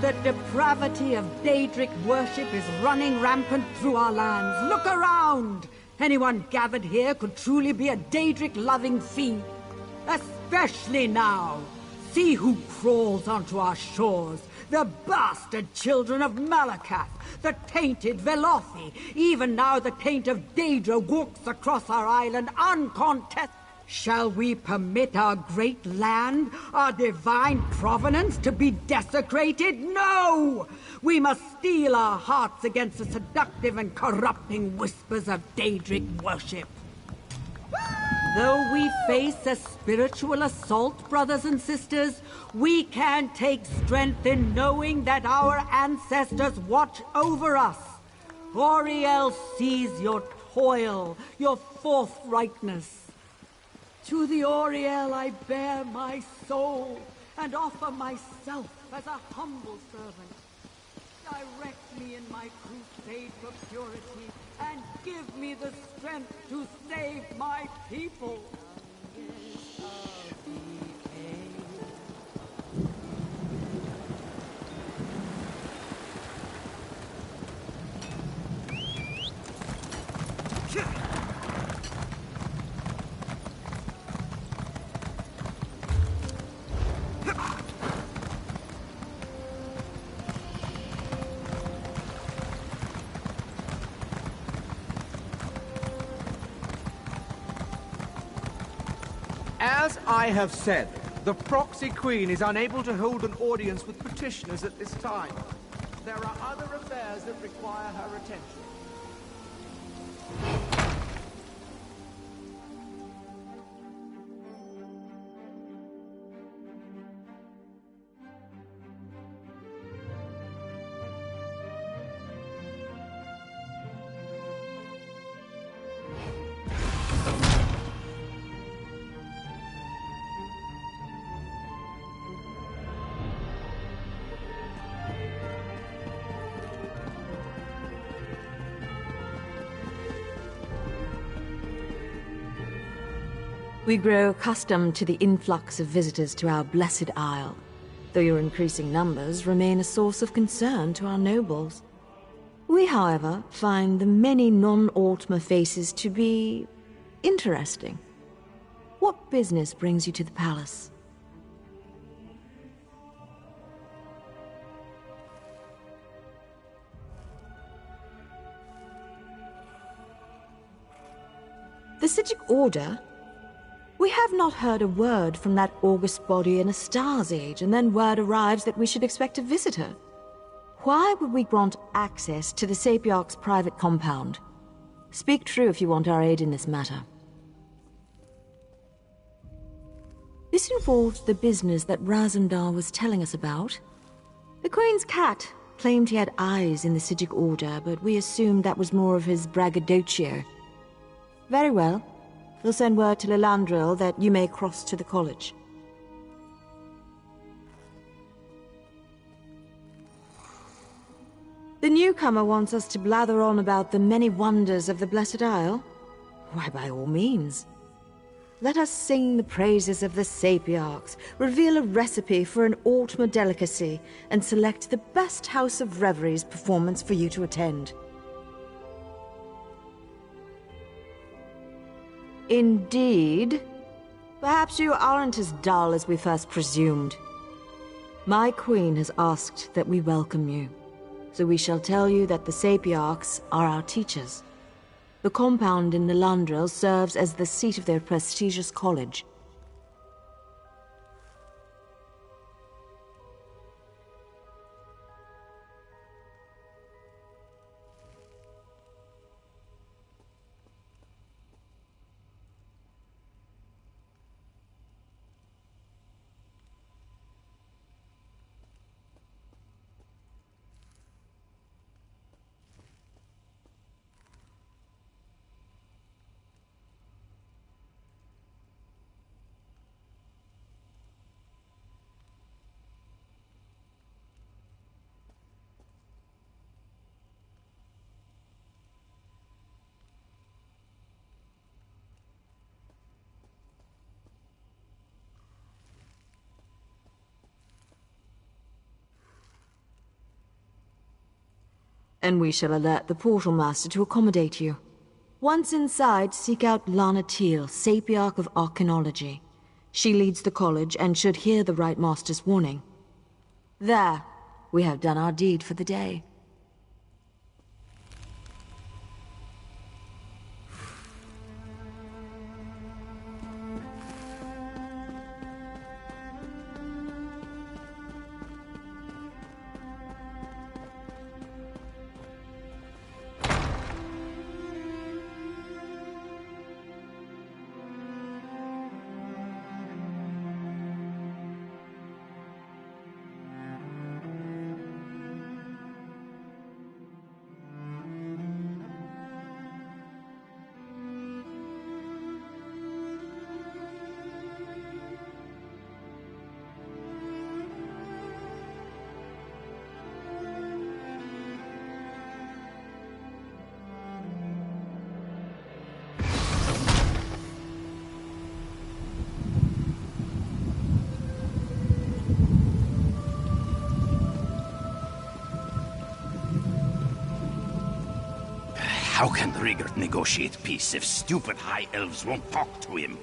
The depravity of Daedric worship is running rampant through our lands. Look around! Anyone gathered here could truly be a Daedric-loving fiend. Especially now. See who crawls onto our shores. The bastard children of Malakath, the tainted Velothi. Even now the taint of Daedra walks across our island uncontested. Shall we permit our great land, our divine provenance, to be desecrated? No! We must steel our hearts against the seductive and corrupting whispers of Daedric worship. Though we face a spiritual assault, brothers and sisters, we can take strength in knowing that our ancestors watch over us. Auriel sees your toil, your forthrightness. To the Auriel I bear my soul, and offer myself as a humble servant. Direct me in my crusade for purity, and give me the strength to save my people. As I have said, the proxy queen is unable to hold an audience with petitioners at this time. There are other affairs that require her attention. We grow accustomed to the influx of visitors to our blessed isle. though your increasing numbers remain a source of concern to our nobles. We, however, find the many non-Altmer faces to be interesting. What business brings you to the palace? The Psijic Order? We have not heard a word from that august body in a star's age, and then word arrives that we should expect to visit her. Why would we grant access to the Sapiarch's private compound? Speak true if you want our aid in this matter. This involves the business that Razandar was telling us about. The Queen's cat claimed he had eyes in the Psijic Order, but we assumed that was more of his braggadocio. Very well. We'll send word to Lilandril that you may cross to the college. The newcomer wants us to blather on about the many wonders of the Blessed Isle? Why, by all means. Let us sing the praises of the Sapiarchs, reveal a recipe for an Altmer delicacy, and select the best House of Reveries performance for you to attend. Indeed. Perhaps you aren't as dull as we first presumed. My queen has asked that we welcome you, so we shall tell you that the Sapiarchs are our teachers. The compound in Lilandril serves as the seat of their prestigious college. And we shall alert the Portal Master to accommodate you. Once inside, seek out Lana Teal, Sapiarch of Arcanology. She leads the college and should hear the Right Master's warning. There, we have done our deed for the day. How can Rigert negotiate peace if stupid High Elves won't talk to him?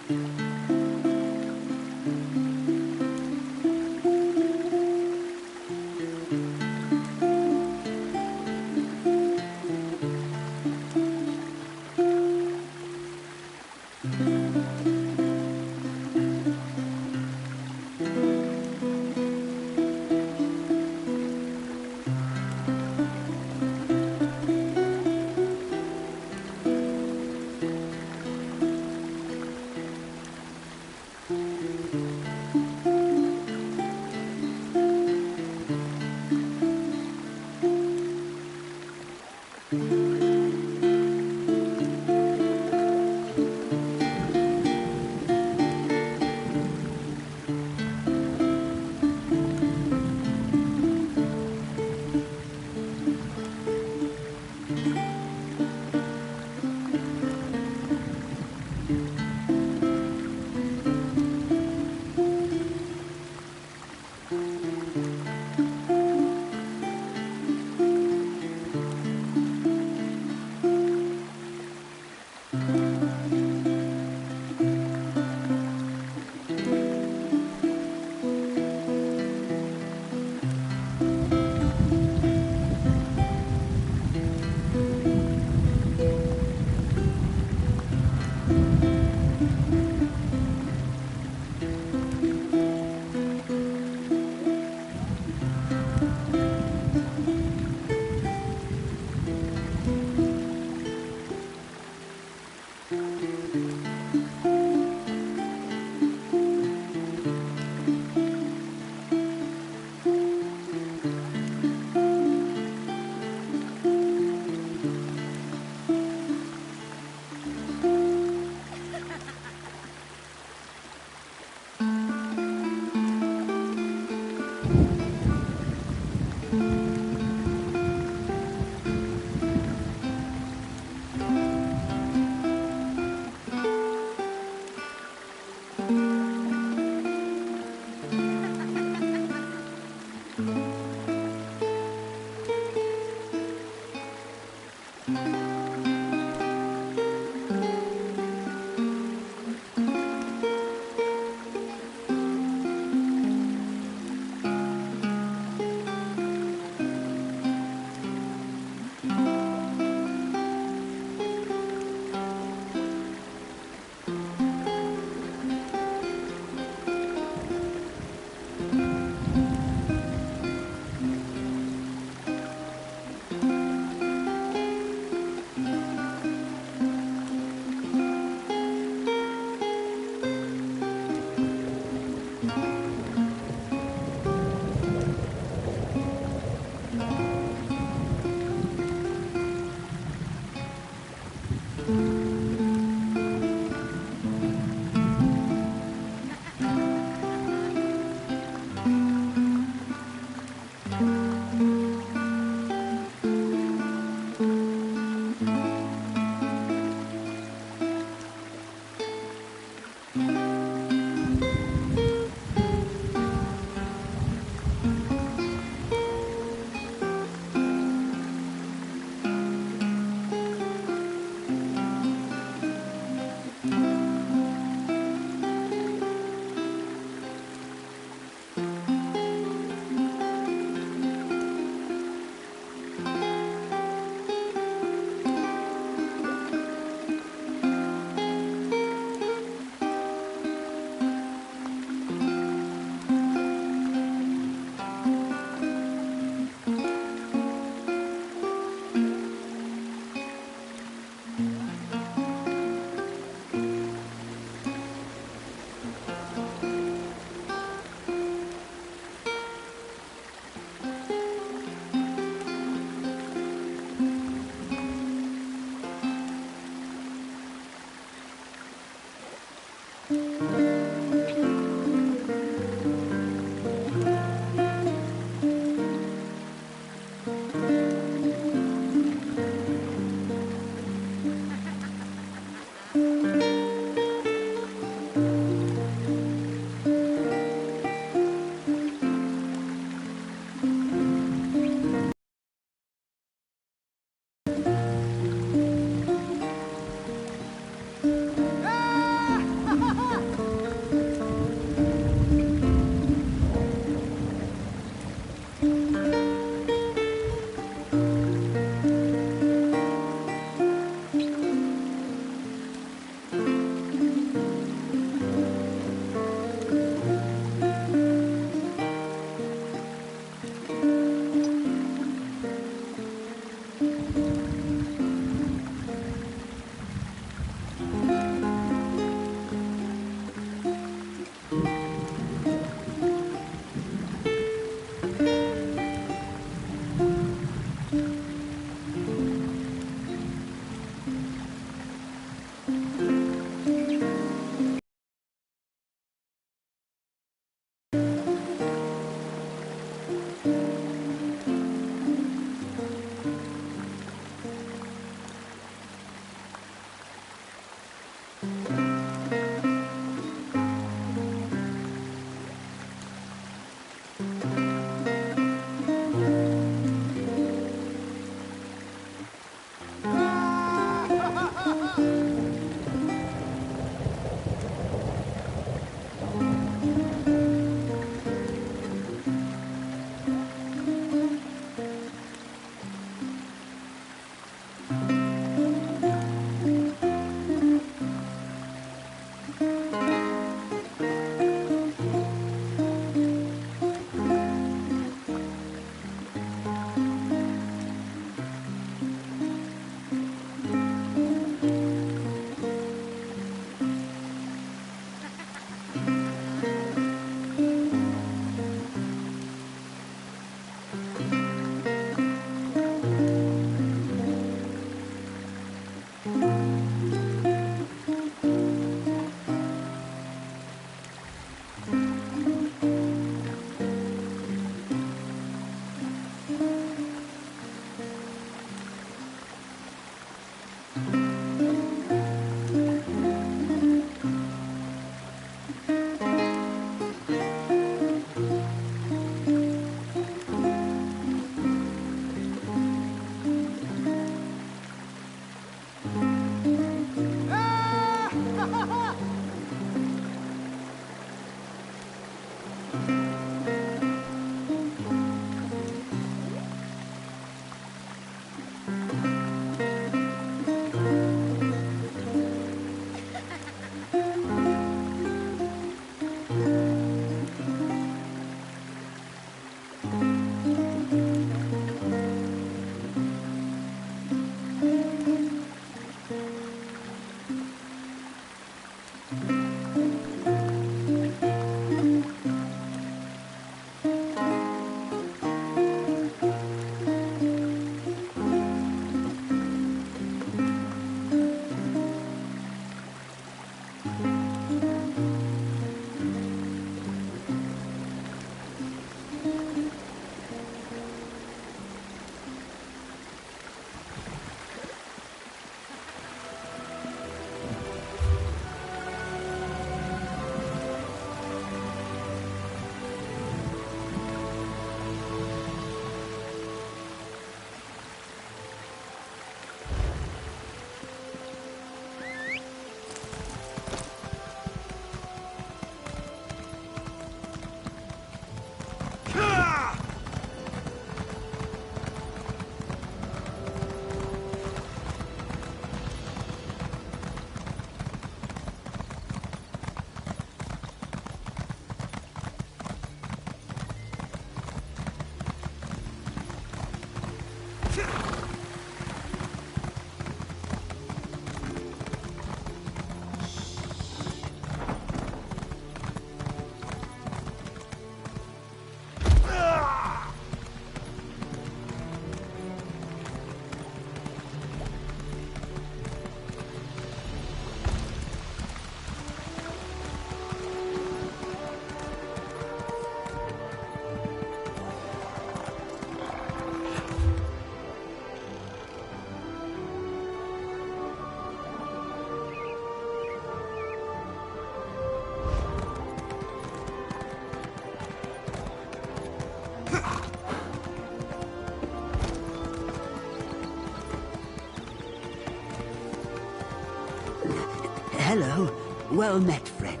Hello. Well met, friend.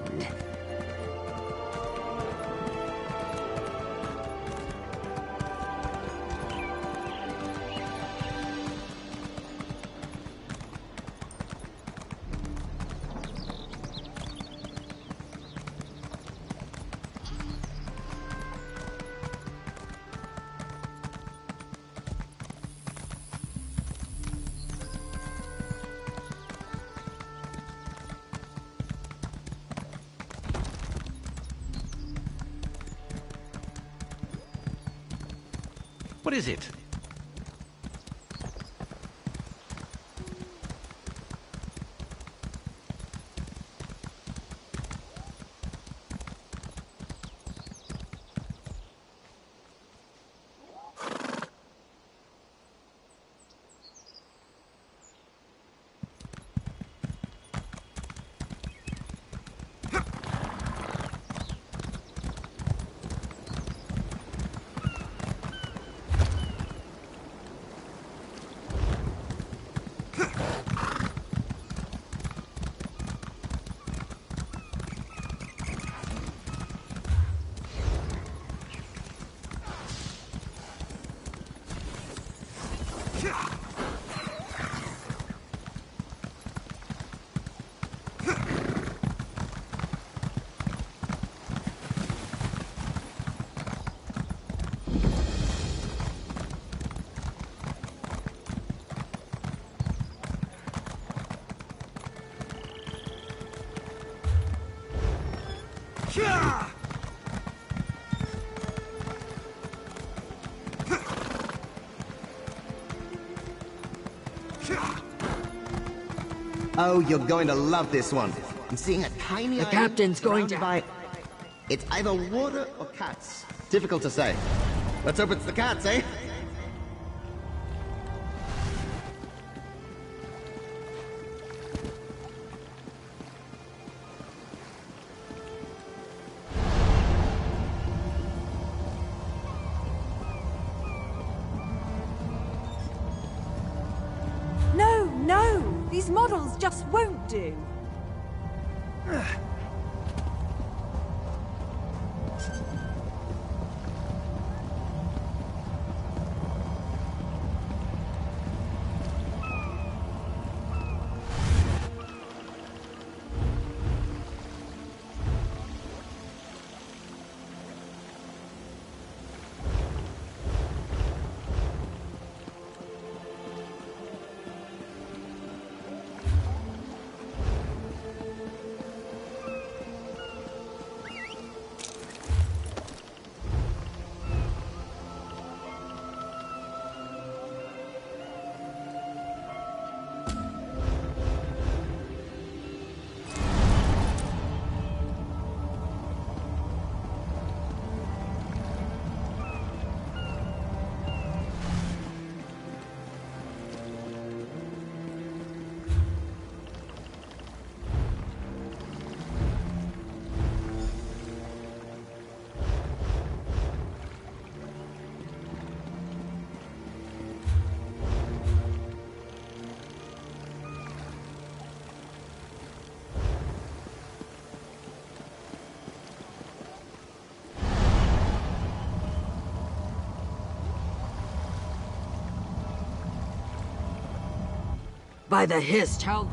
What is it? Oh, you're going to love this one. I'm seeing a tiny The captain's going to... by... It's either water or cats. Difficult to say. Let's hope it's the cats, eh? No, no! These models just won't do. By the hiss, child.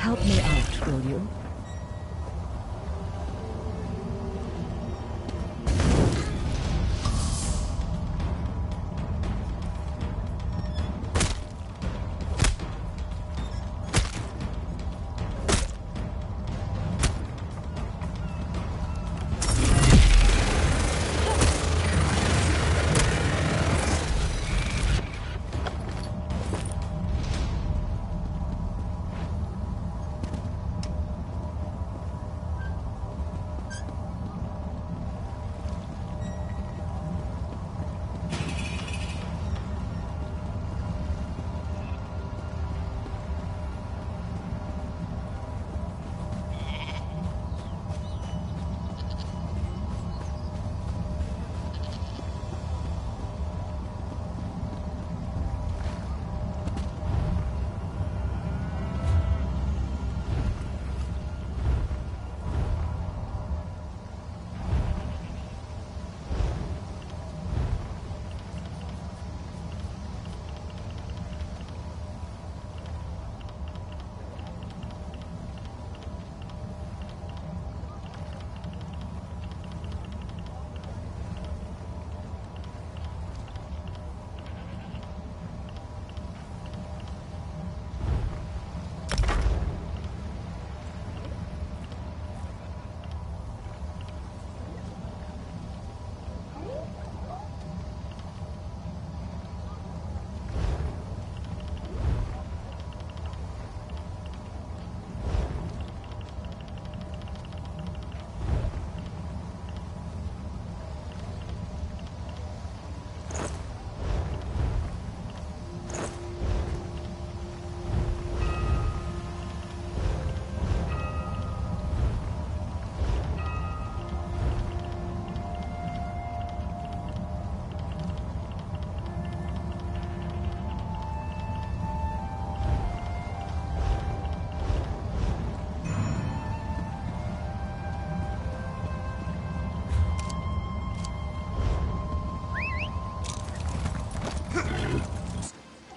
Help me out, will you?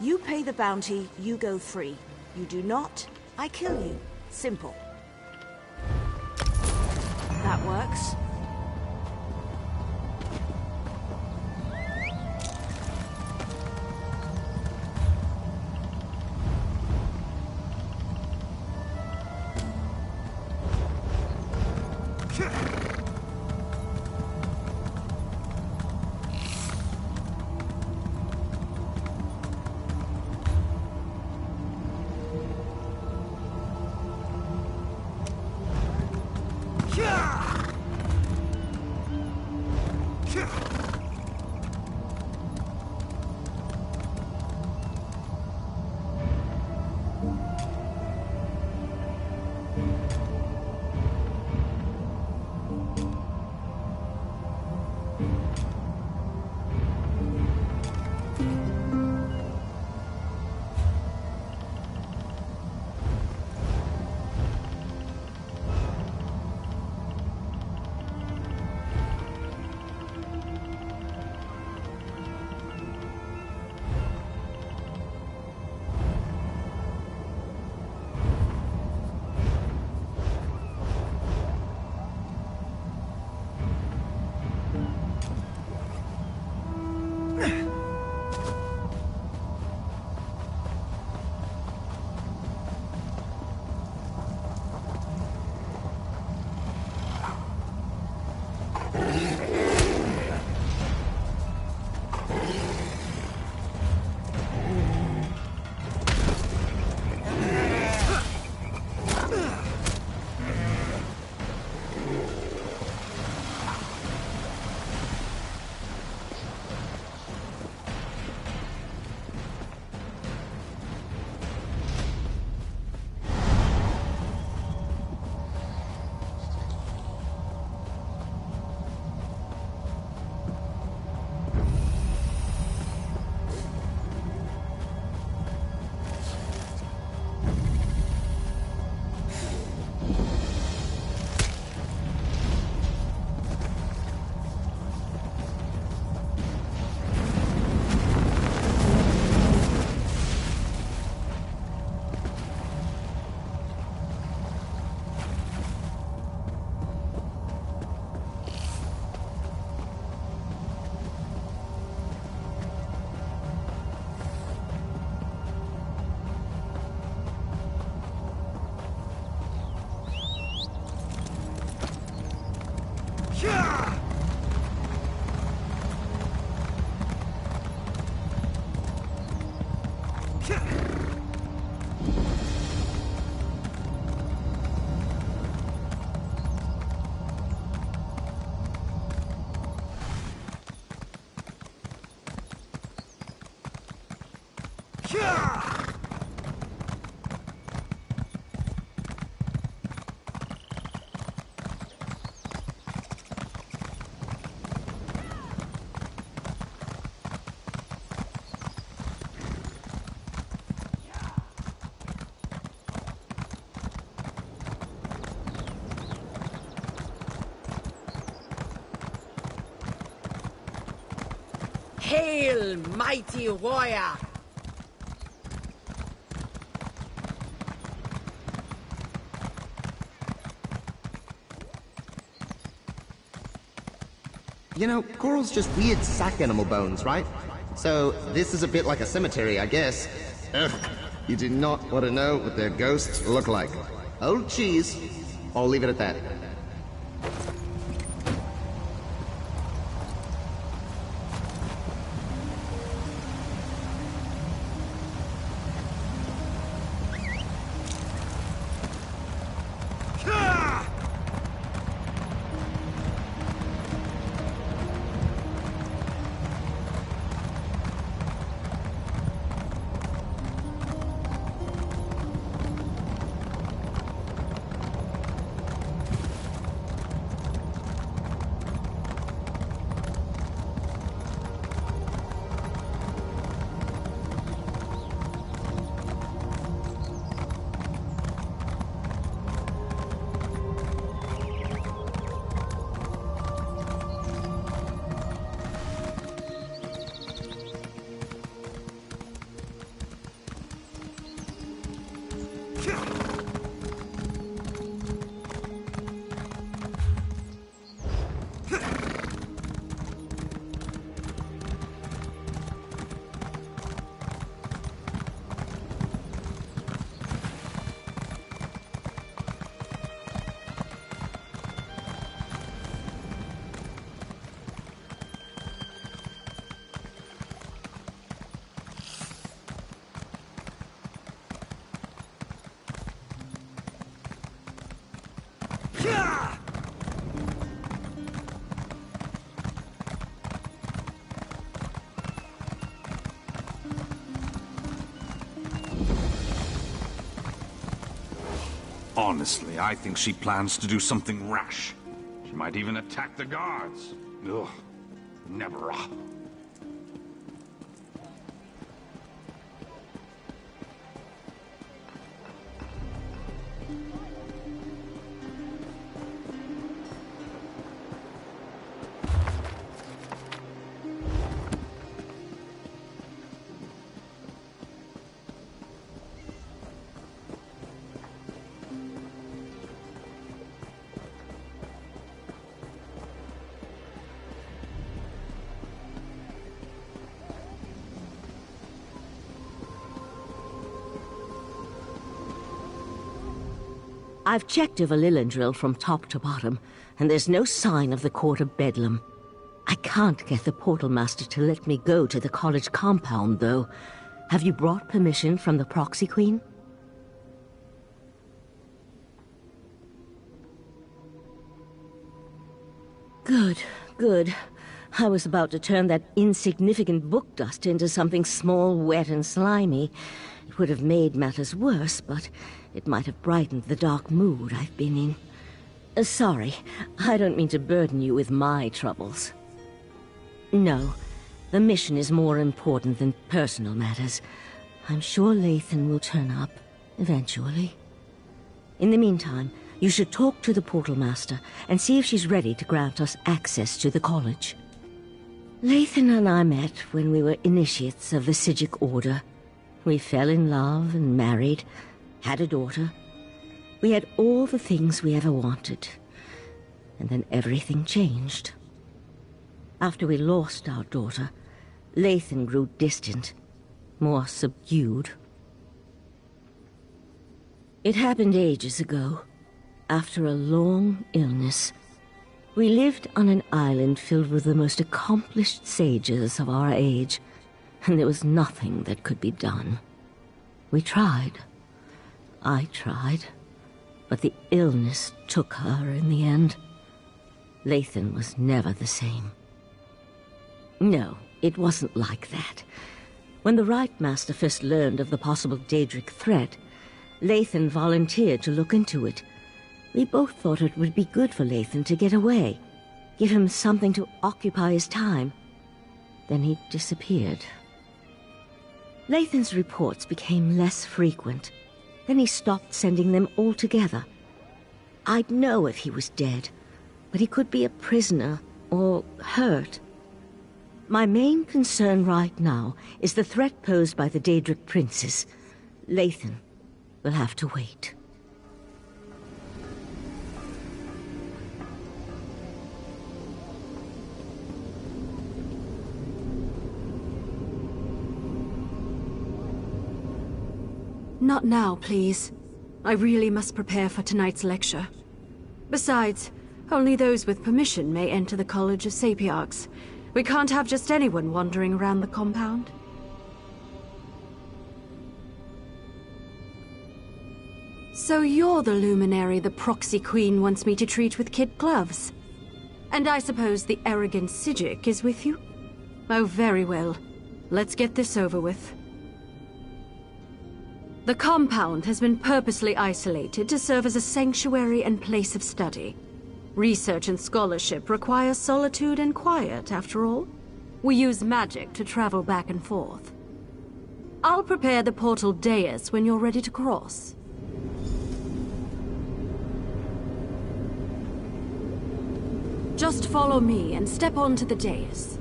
You pay the bounty, you go free. You do not, I kill you. Simple. That works. Hail, mighty warrior! You know, coral's just weird sack animal bones, right? So, this is a bit like a cemetery, I guess. Ugh, you do not want to know what their ghosts look like. Old cheese. I'll leave it at that. Honestly, I think she plans to do something rash. She might even attack the guards. Ugh, never. I've checked over Lillandril from top to bottom, and there's no sign of the Court of Bedlam. I can't get the Portal Master to let me go to the college compound, though. Have you brought permission from the Proxy Queen? Good, good. I was about to turn that insignificant book dust into something small, wet, and slimy. It would have made matters worse, but it might have brightened the dark mood I've been in. Sorry, I don't mean to burden you with my troubles. No, the mission is more important than personal matters. I'm sure Lathan will turn up, eventually. In the meantime, you should talk to the Portal Master and see if she's ready to grant us access to the college. Lathan and I met when we were initiates of the Psijic Order. We fell in love and married, had a daughter. We had all the things we ever wanted. And then everything changed. After we lost our daughter, Lathan grew distant, more subdued. It happened ages ago, after a long illness. We lived on an island filled with the most accomplished sages of our age, and there was nothing that could be done. We tried. I tried. But the illness took her in the end. Lathan was never the same. No, it wasn't like that. When the Rite Master first learned of the possible Daedric threat, Lathan volunteered to look into it. We both thought it would be good for Lathan to get away, give him something to occupy his time. Then he disappeared. Lathan's reports became less frequent. Then he stopped sending them altogether. I'd know if he was dead, but he could be a prisoner or hurt. My main concern right now is the threat posed by the Daedric princes. Lathan will have to wait. Not now, please. I really must prepare for tonight's lecture. Besides, only those with permission may enter the College of Sapiarchs. We can't have just anyone wandering around the compound. So you're the luminary the Proxy Queen wants me to treat with kid gloves. And I suppose the arrogant Psijic is with you? Oh, very well. Let's get this over with. The compound has been purposely isolated to serve as a sanctuary and place of study. Research and scholarship require solitude and quiet, after all. We use magic to travel back and forth. I'll prepare the portal dais when you're ready to cross. Just follow me and step onto the dais.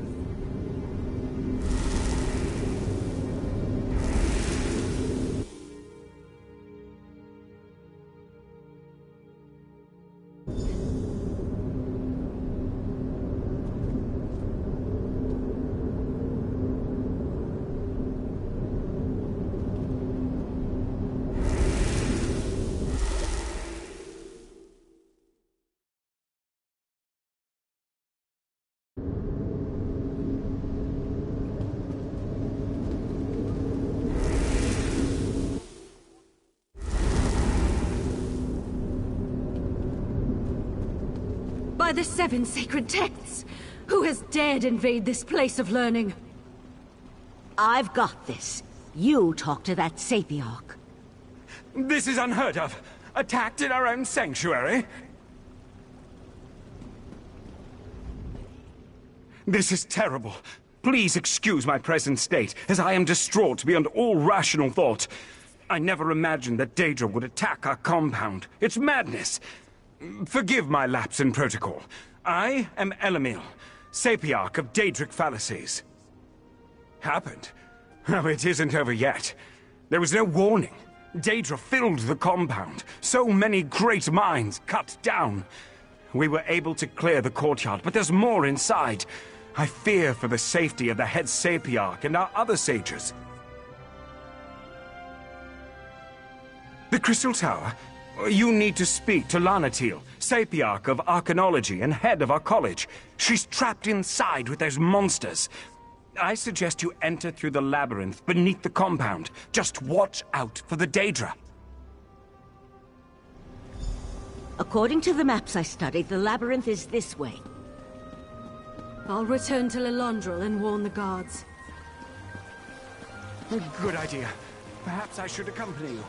By the 7 sacred texts! Who has dared invade this place of learning? I've got this. You talk to that Sapiarch. This is unheard of. Attacked in our own sanctuary? This is terrible. Please excuse my present state, as I am distraught beyond all rational thought. I never imagined that Daedra would attack our compound. It's madness. Forgive my lapse in protocol. I am Elamiel, Sapiarch of Daedric fallacies. Happened? Oh, it isn't over yet. There was no warning. Daedra filled the compound. So many great minds cut down. We were able to clear the courtyard, but there's more inside. I fear for the safety of the head Sapiarch and our other sages. The Crystal Tower? You need to speak to Lanatiel, Sapiarch of Arcanology and head of our college. She's trapped inside with those monsters. I suggest you enter through the labyrinth beneath the compound. Just watch out for the Daedra. According to the maps I studied, the labyrinth is this way. I'll return to Lilondril and warn the guards. Good idea. Perhaps I should accompany you.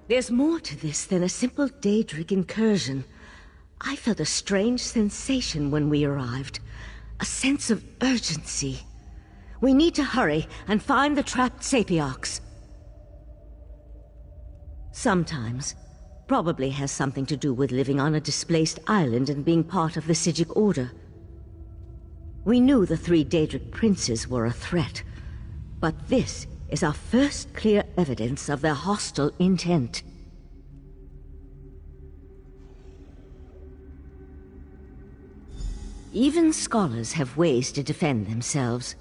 There's more to this than a simple Daedric incursion. I felt a strange sensation when we arrived. A sense of urgency. We need to hurry and find the trapped Sapiarchs. Sometimes. Probably has something to do with living on a displaced island and being part of the Psijic Order. We knew the 3 Daedric princes were a threat, but this is our first clear evidence of their hostile intent. Even scholars have ways to defend themselves.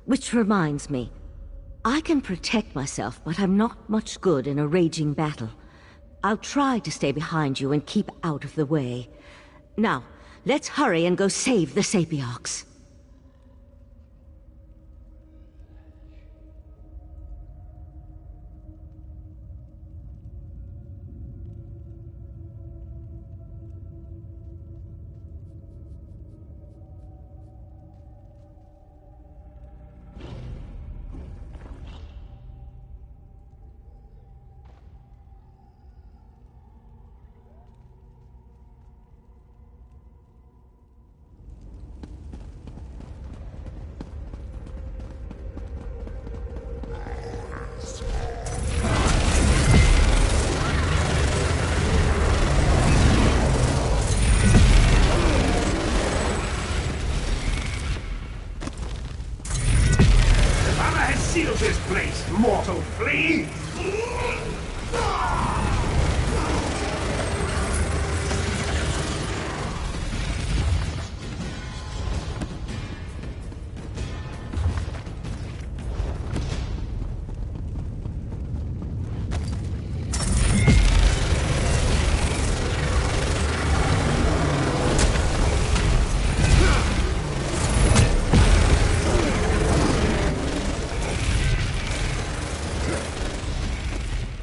Which reminds me, I can protect myself, but I'm not much good in a raging battle. I'll try to stay behind you and keep out of the way. Now, let's hurry and go save the Sapiarchs. This place, mortal flea!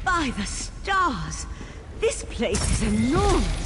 By the stars! This place is enormous!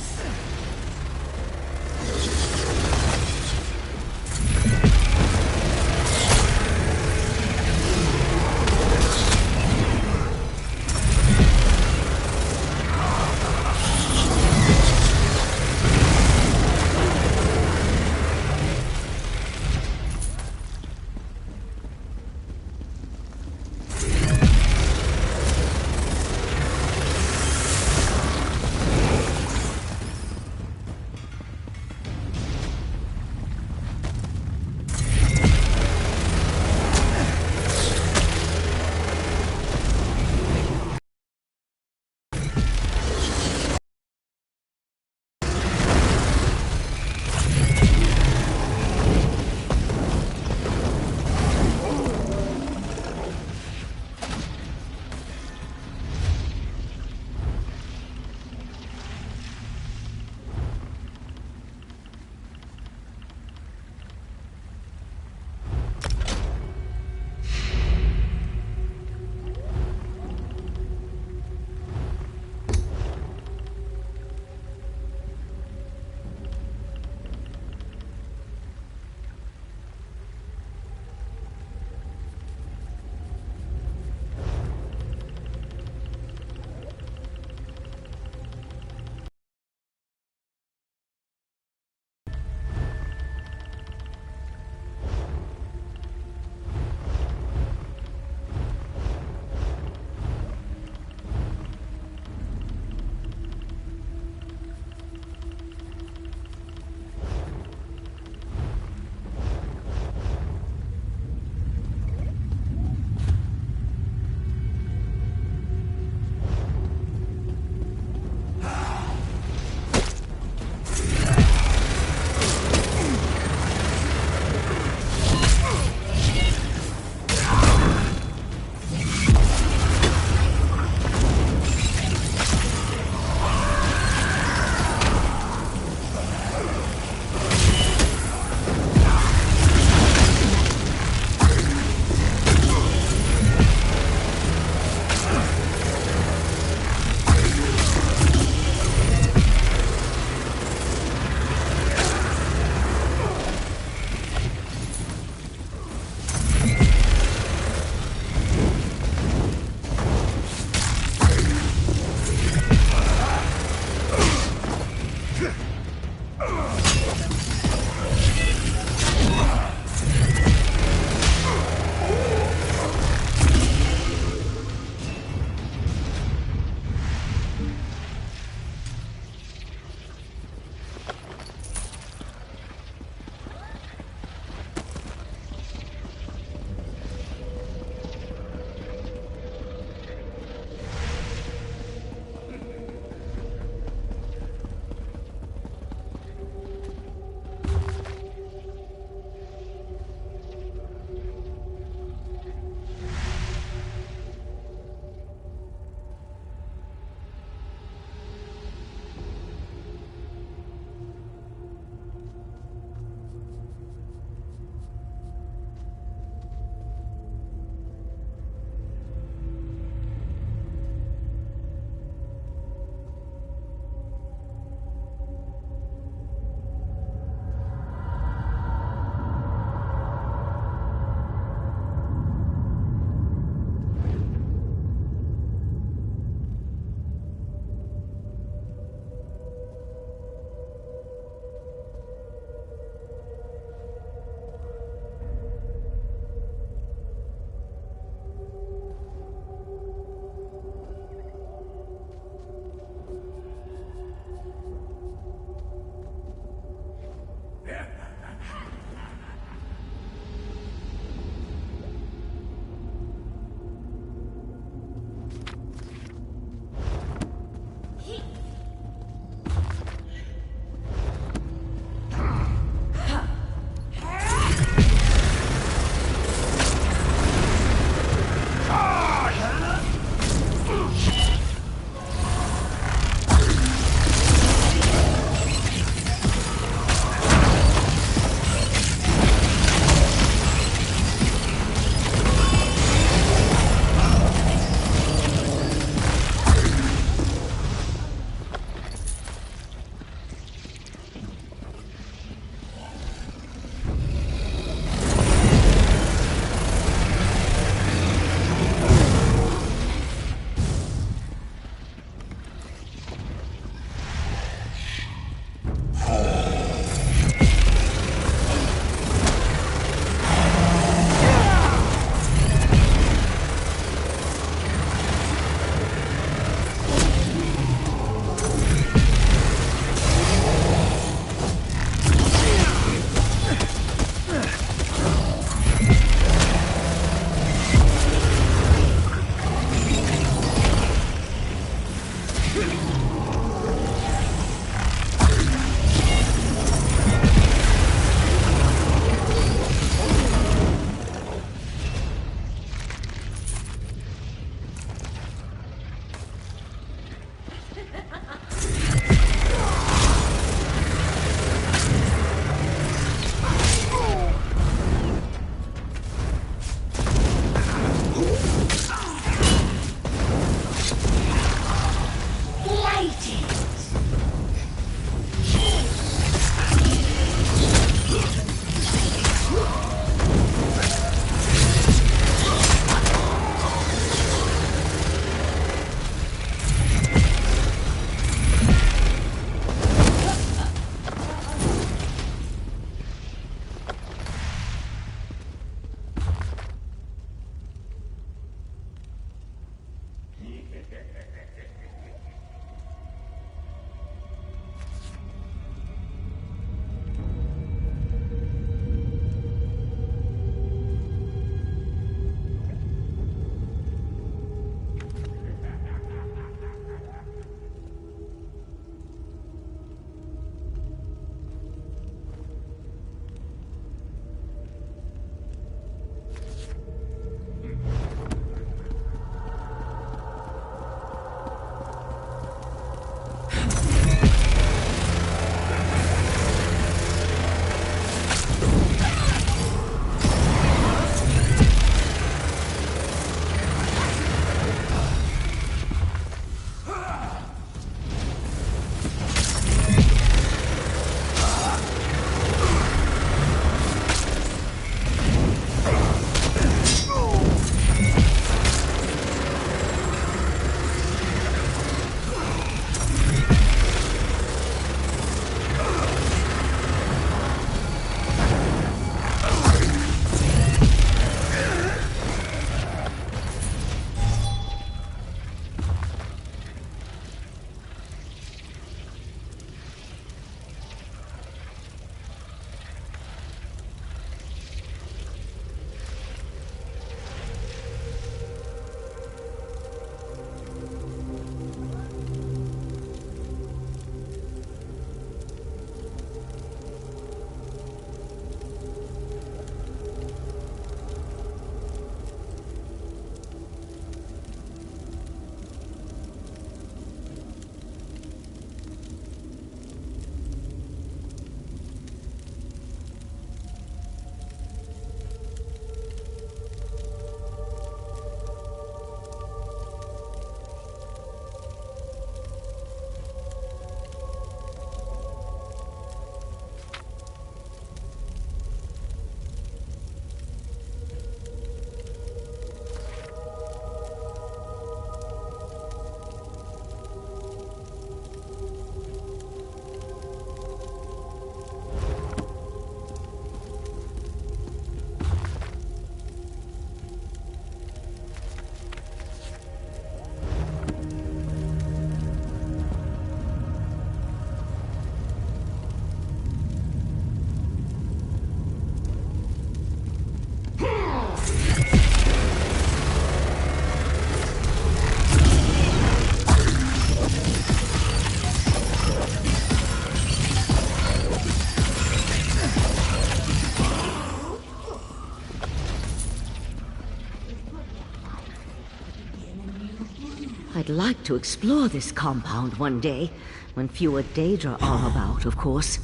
I'd like to explore this compound one day, when fewer Daedra are about, of course.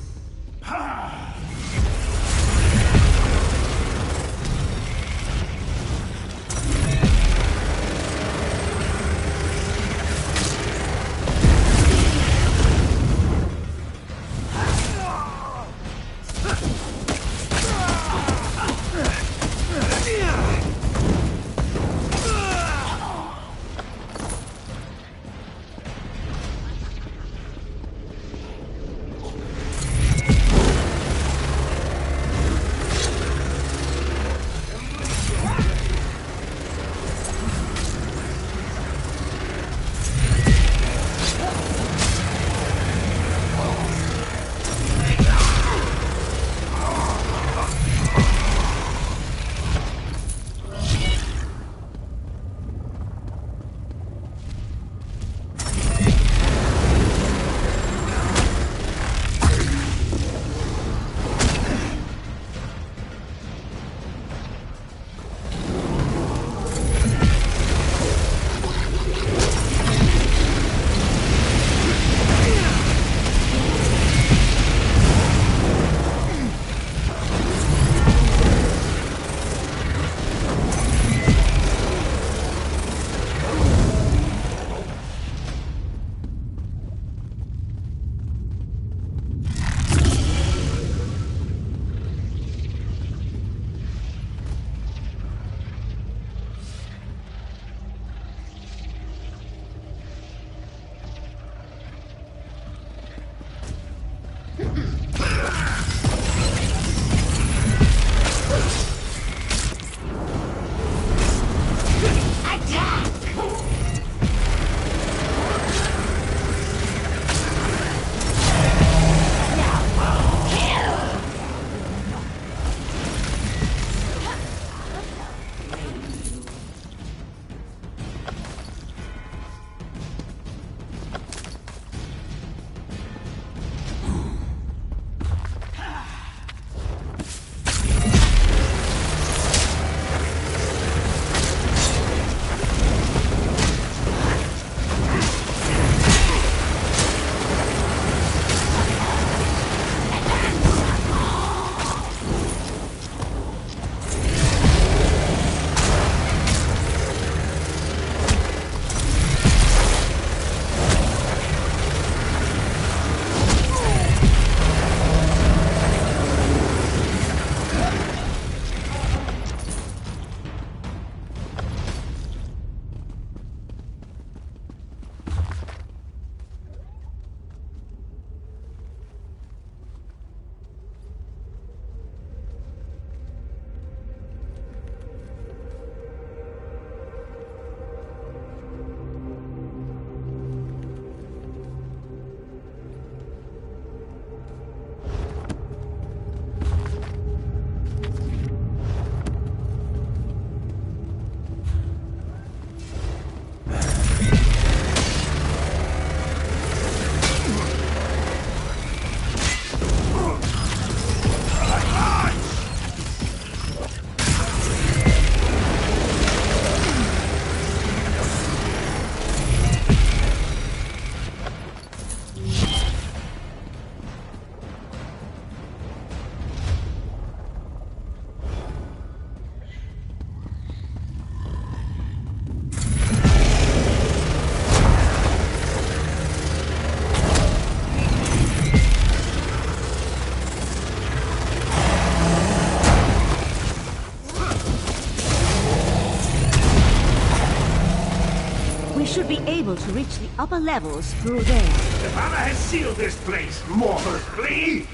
should be able to reach the upper levels through there. The hammer has sealed this place, mortals flee!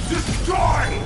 Destroy!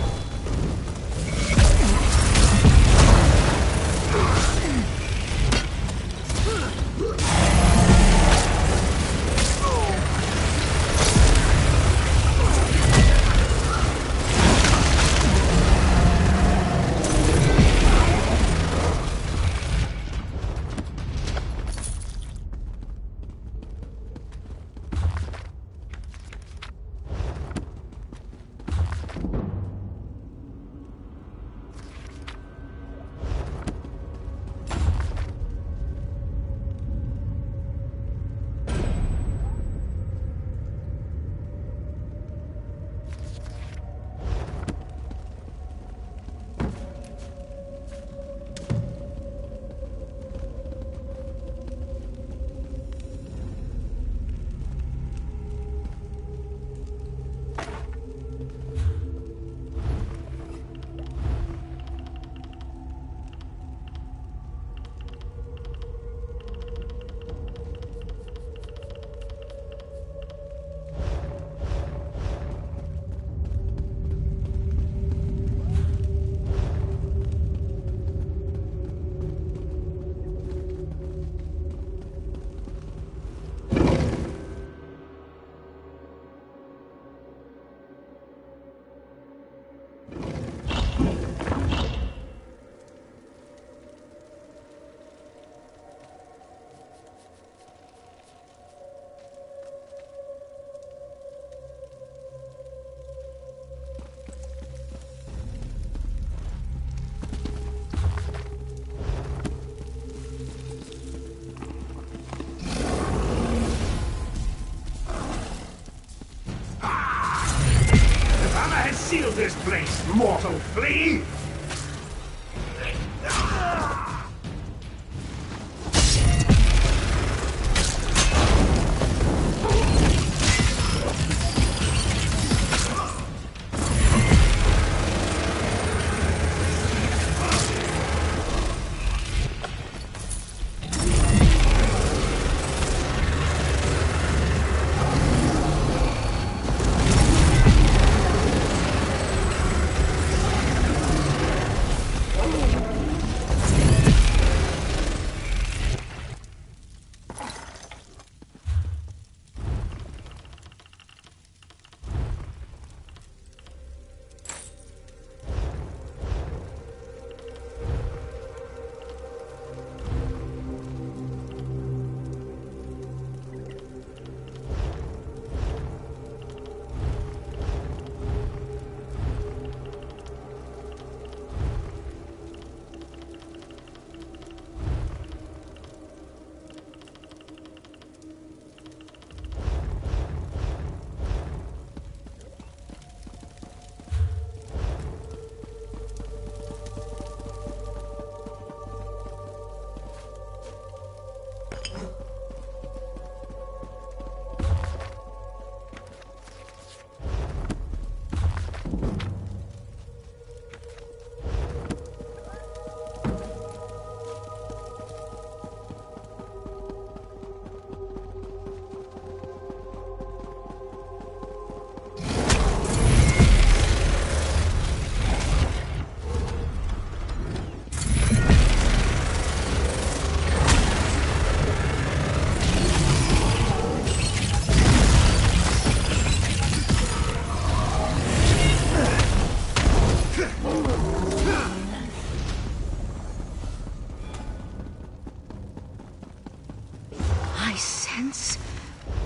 Seal this place, mortal flea!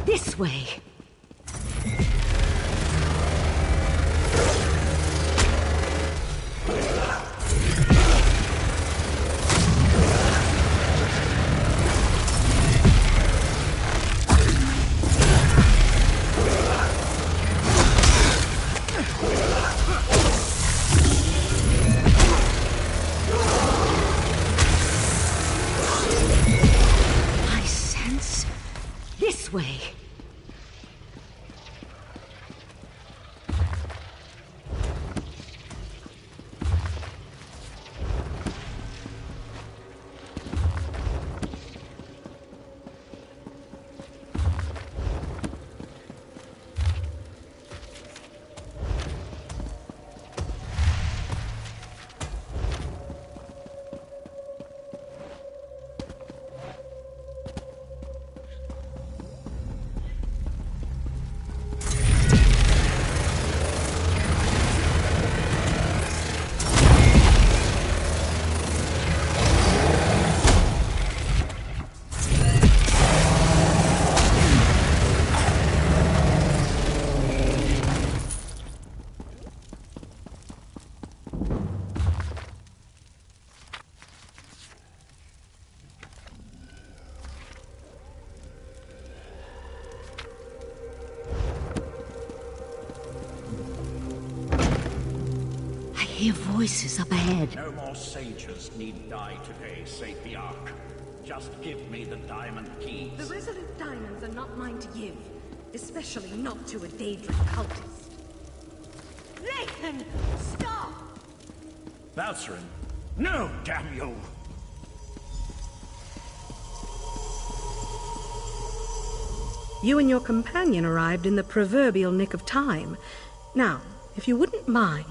This way. I sense this way. I hear voices up ahead. No more sages need die today, Sapiarch. Just give me the diamond keys. The resolute diamonds are not mine to give, especially not to a Daedric cultist. Nathan, stop! Valcerin, no, damn you! You and your companion arrived in the proverbial nick of time. Now, if you wouldn't mind,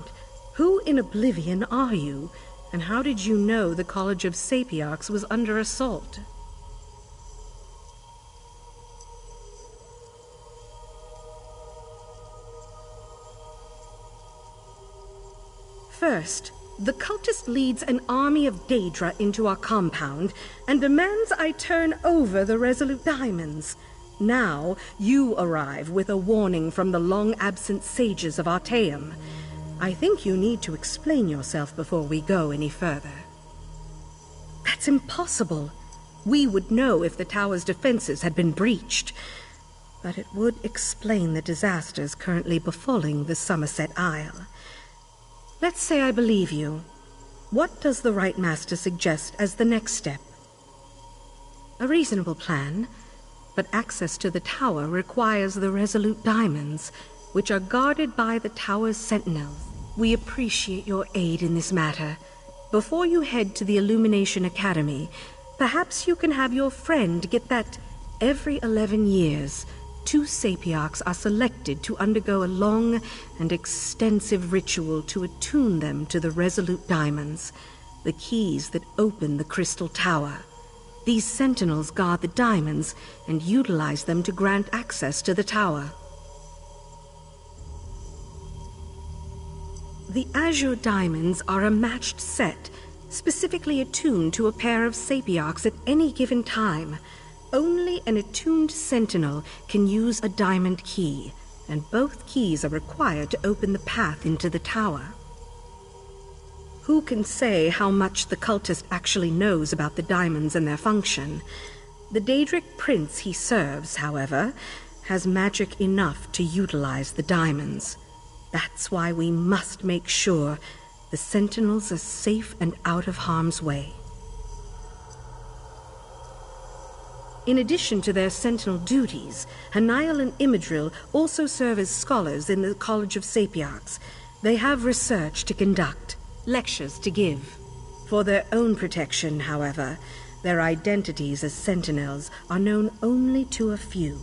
who in Oblivion are you, and how did you know the College of Sapiarchs was under assault? First, the cultist leads an army of Daedra into our compound and demands I turn over the Resolute Diamonds. Now, you arrive with a warning from the long-absent sages of Artaeum. I think you need to explain yourself before we go any further. That's impossible. We would know if the tower's defenses had been breached. but it would explain the disasters currently befalling the Somerset Isle. Let's say I believe you. What does the Right Master suggest as the next step? A reasonable plan, but access to the tower requires the Resolute Diamonds, which are guarded by the tower's sentinels. We appreciate your aid in this matter. Before you head to the Illumination Academy, perhaps you can have your friend get that every 11 years, 2 Sapiarchs are selected to undergo a long and extensive ritual to attune them to the Resolute Diamonds, the keys that open the Crystal Tower. These sentinels guard the diamonds and utilize them to grant access to the tower. The Azure Diamonds are a matched set, specifically attuned to a pair of Sapiarchs at any given time. Only an attuned sentinel can use a diamond key, and both keys are required to open the path into the tower. Who can say how much the cultist actually knows about the diamonds and their function? The Daedric prince he serves, however, has magic enough to utilize the diamonds. That's why we must make sure the sentinels are safe and out of harm's way. In addition to their sentinel duties, Hanael and Imidril also serve as scholars in the College of Sapiarchs. They have research to conduct, lectures to give. For their own protection, however, their identities as sentinels are known only to a few.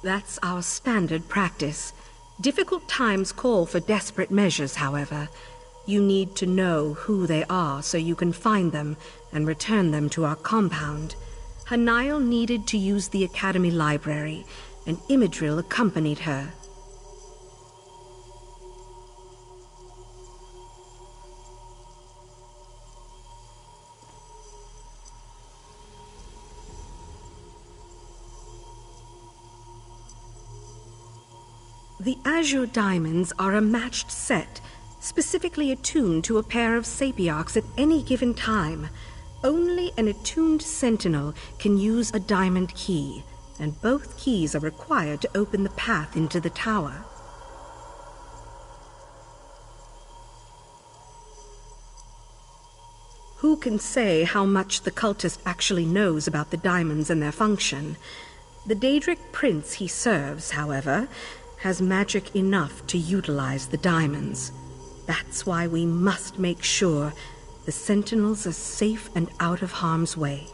That's our standard practice. Difficult times call for desperate measures, however. You need to know who they are so you can find them and return them to our compound. Hanael needed to use the Academy library, and Imidril accompanied her. The Azure Diamonds are a matched set, specifically attuned to a pair of Sapiarchs at any given time. Only an attuned sentinel can use a diamond key, and both keys are required to open the path into the tower. Who can say how much the cultist actually knows about the diamonds and their function? The Daedric prince he serves, however, has magic enough to utilize the diamonds. That's why we must make sure the sentinels are safe and out of harm's way.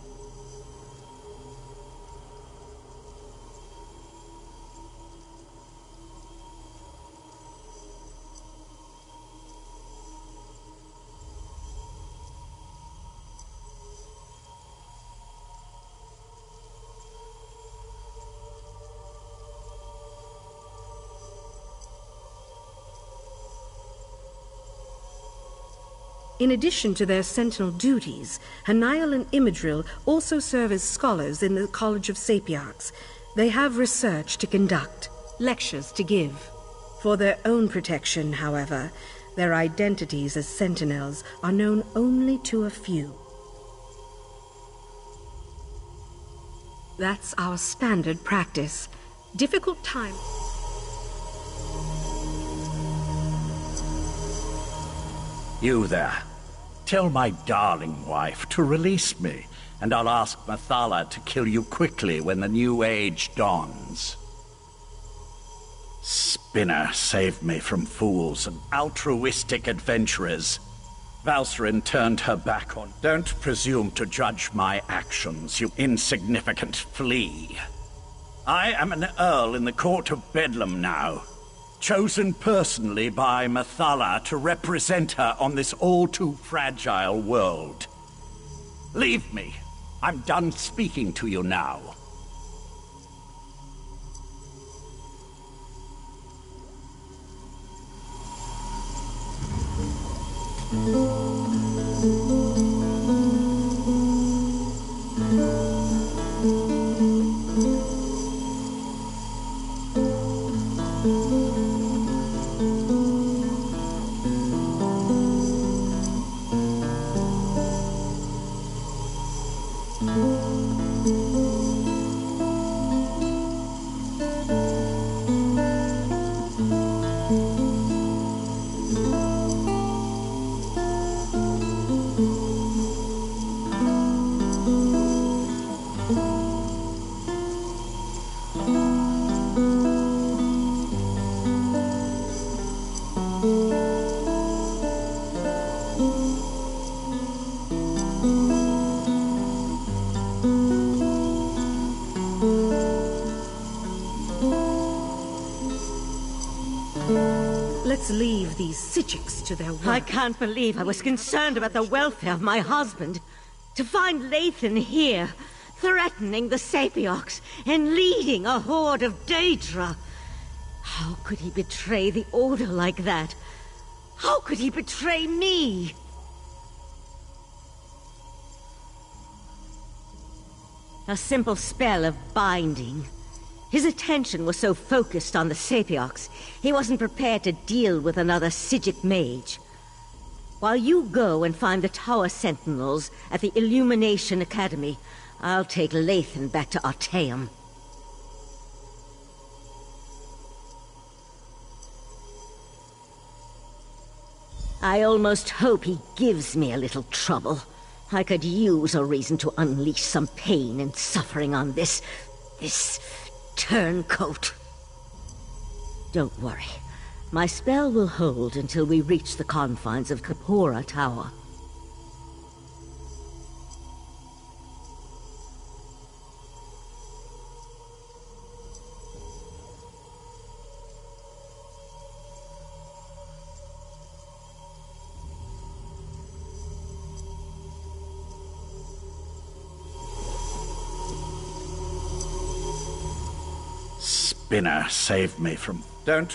In addition to their sentinel duties, Hanael and Imidril also serve as scholars in the College of Sapiarchs. They have research to conduct, lectures to give. For their own protection, however, their identities as sentinels are known only to a few. That's our standard practice. Difficult times. You there. Tell my darling wife to release me, and I'll ask Mathala to kill you quickly when the new age dawns. Spinner saved me from fools and altruistic adventurers. Valsrin turned her back on. Don't presume to judge my actions, you insignificant flea. I am an earl in the court of Bedlam now, chosen personally by Mathala to represent her on this all-too-fragile world. Leave me. I'm done speaking to you now. Let's leave these Sijiks to their work. I can't believe I was concerned about the welfare of my husband. To find Lathan here, threatening the Sapiox and leading a horde of Daedra. How could he betray the Order like that? How could he betray me? A simple spell of binding. His attention was so focused on the Sapiox, he wasn't prepared to deal with another Sijik mage. While you go and find the Tower Sentinels at the Illumination Academy, I'll take Lathan back to Artaeum. I almost hope he gives me a little trouble. I could use a reason to unleash some pain and suffering on this turncoat. Don't worry. My spell will hold until we reach the confines of Kapora Tower. Spinner, save me from... Don't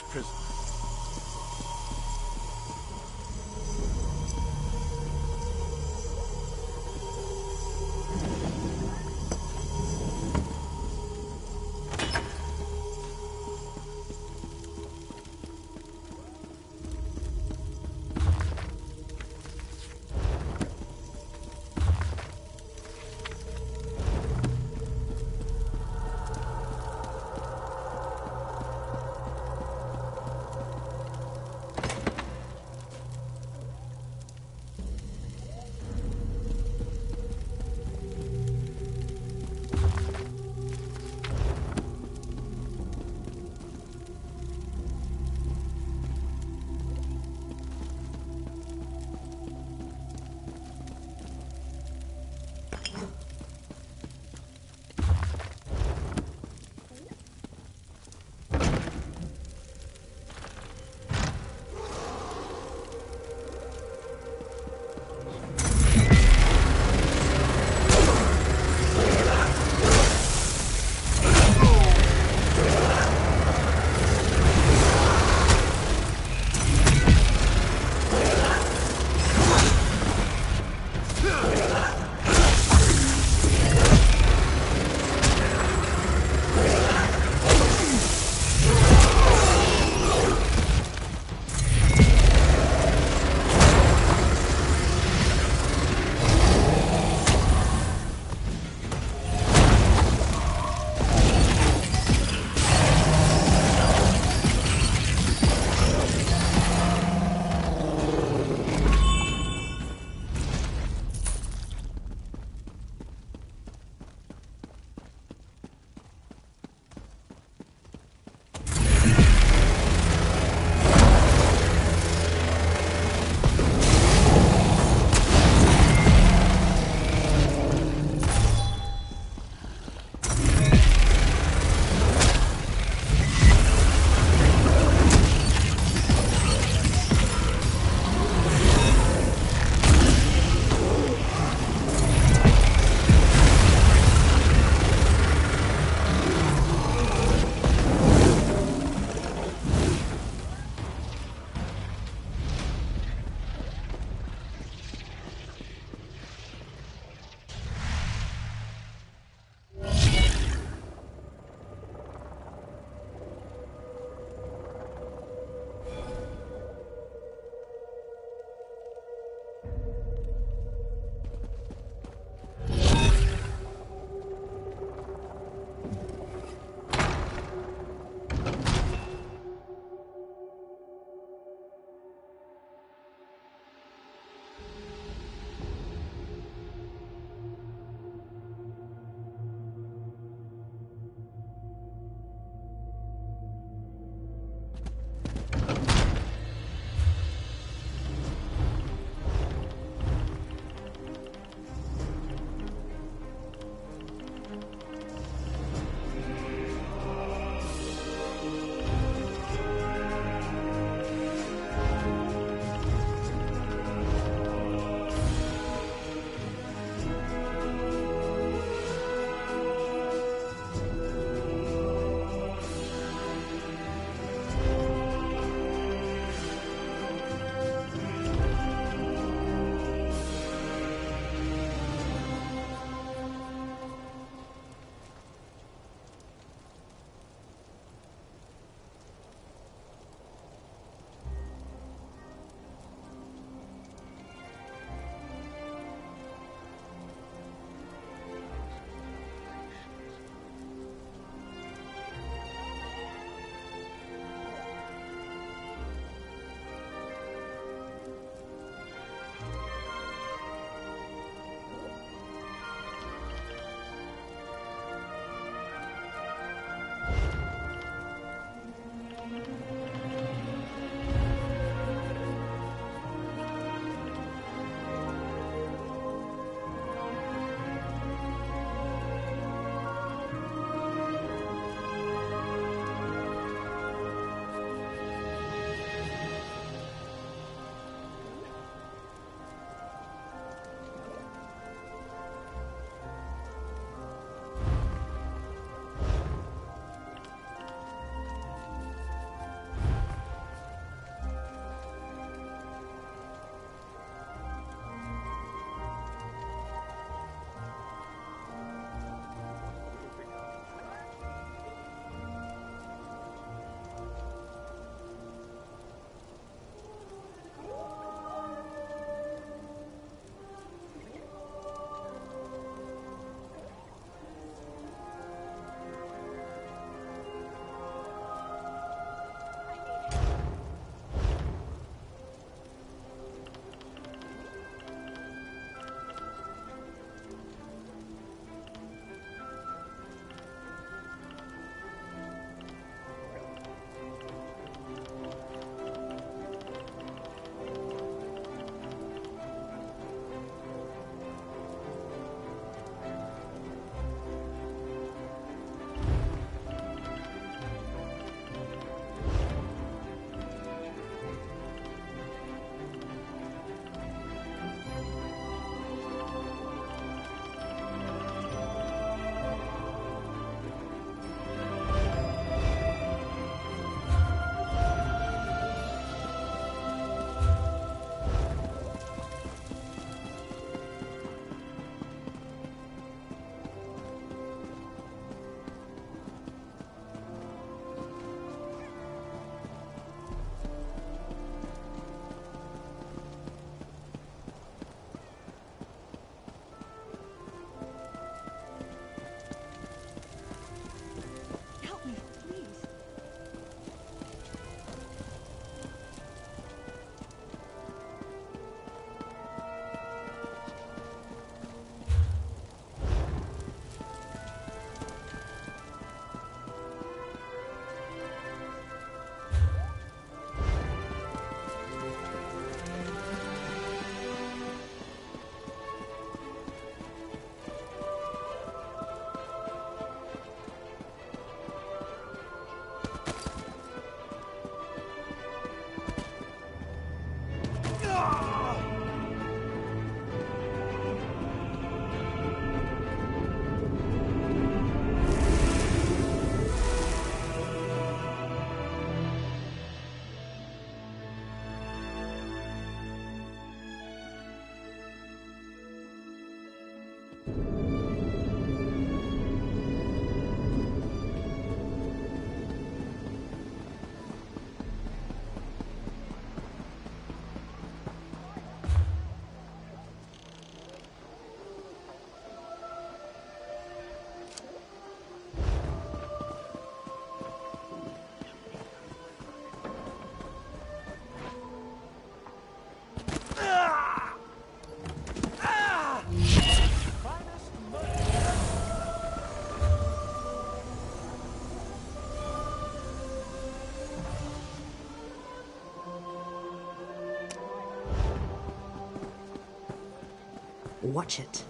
Watch it.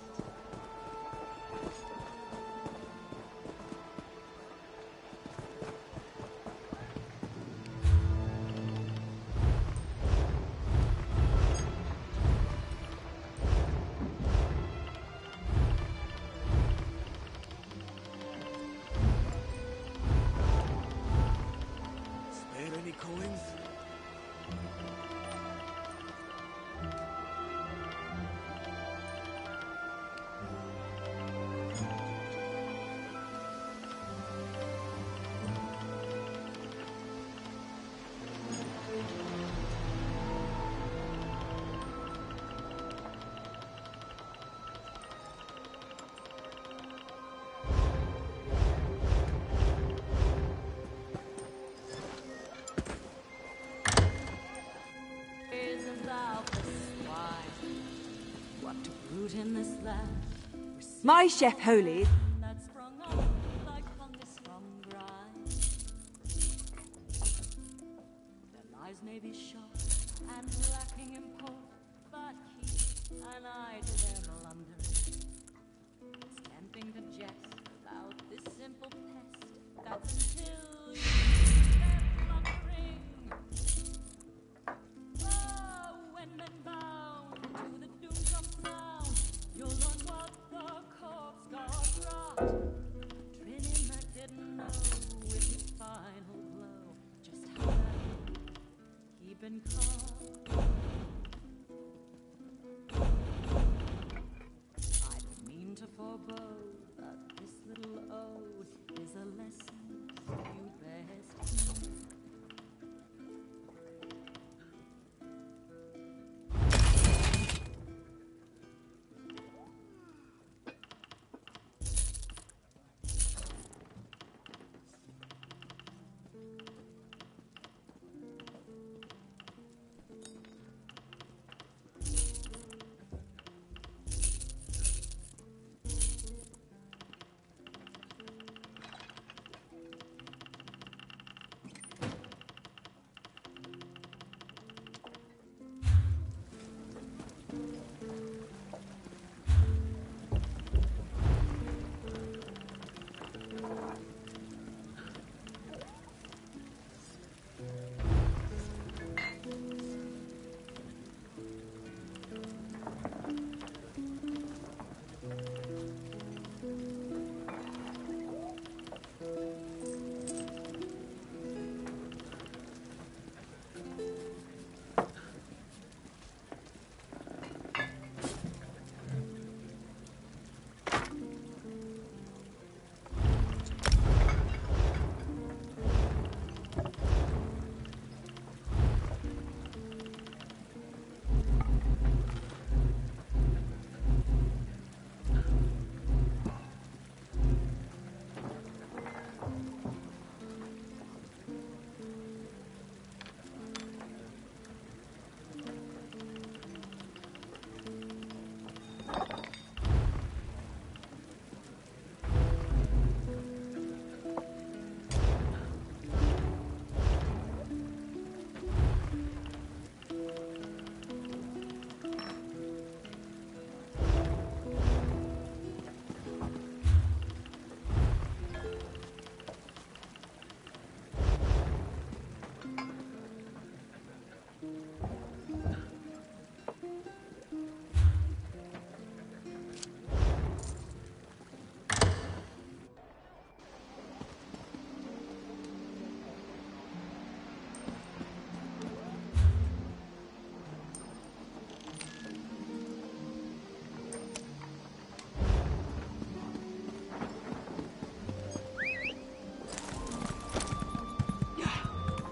Spare any coins? Is about the swine. What to root in this land? My chef holy. That sprung up like fungus from grime. Their lives may be short and lacking in port, but keep an eye to their blunders. It's tempting to jest about this simple pest. That's until you see them plundering. Oh, when men bound to the doom comes down, you'll learn what the corpse god wrought. Trimming that didn't know with his final blow just how keeping calm. I don't mean to forebode, but this little ode is a lesson you best heed.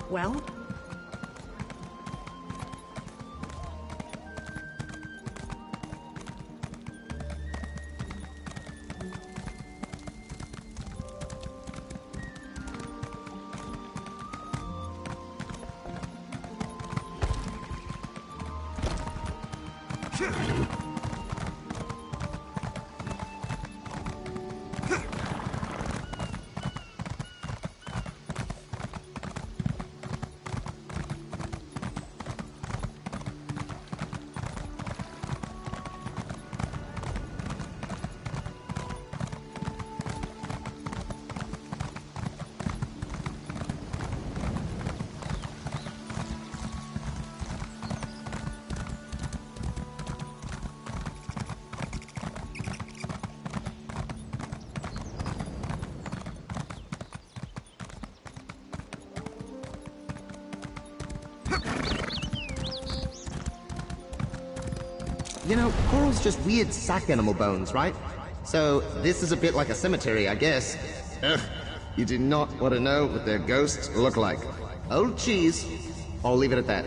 Well? You know, coral's just weird sack animal bones, right? So, this is a bit like a cemetery, I guess. Ugh, you do not want to know what their ghosts look like. Old cheese. I'll leave it at that.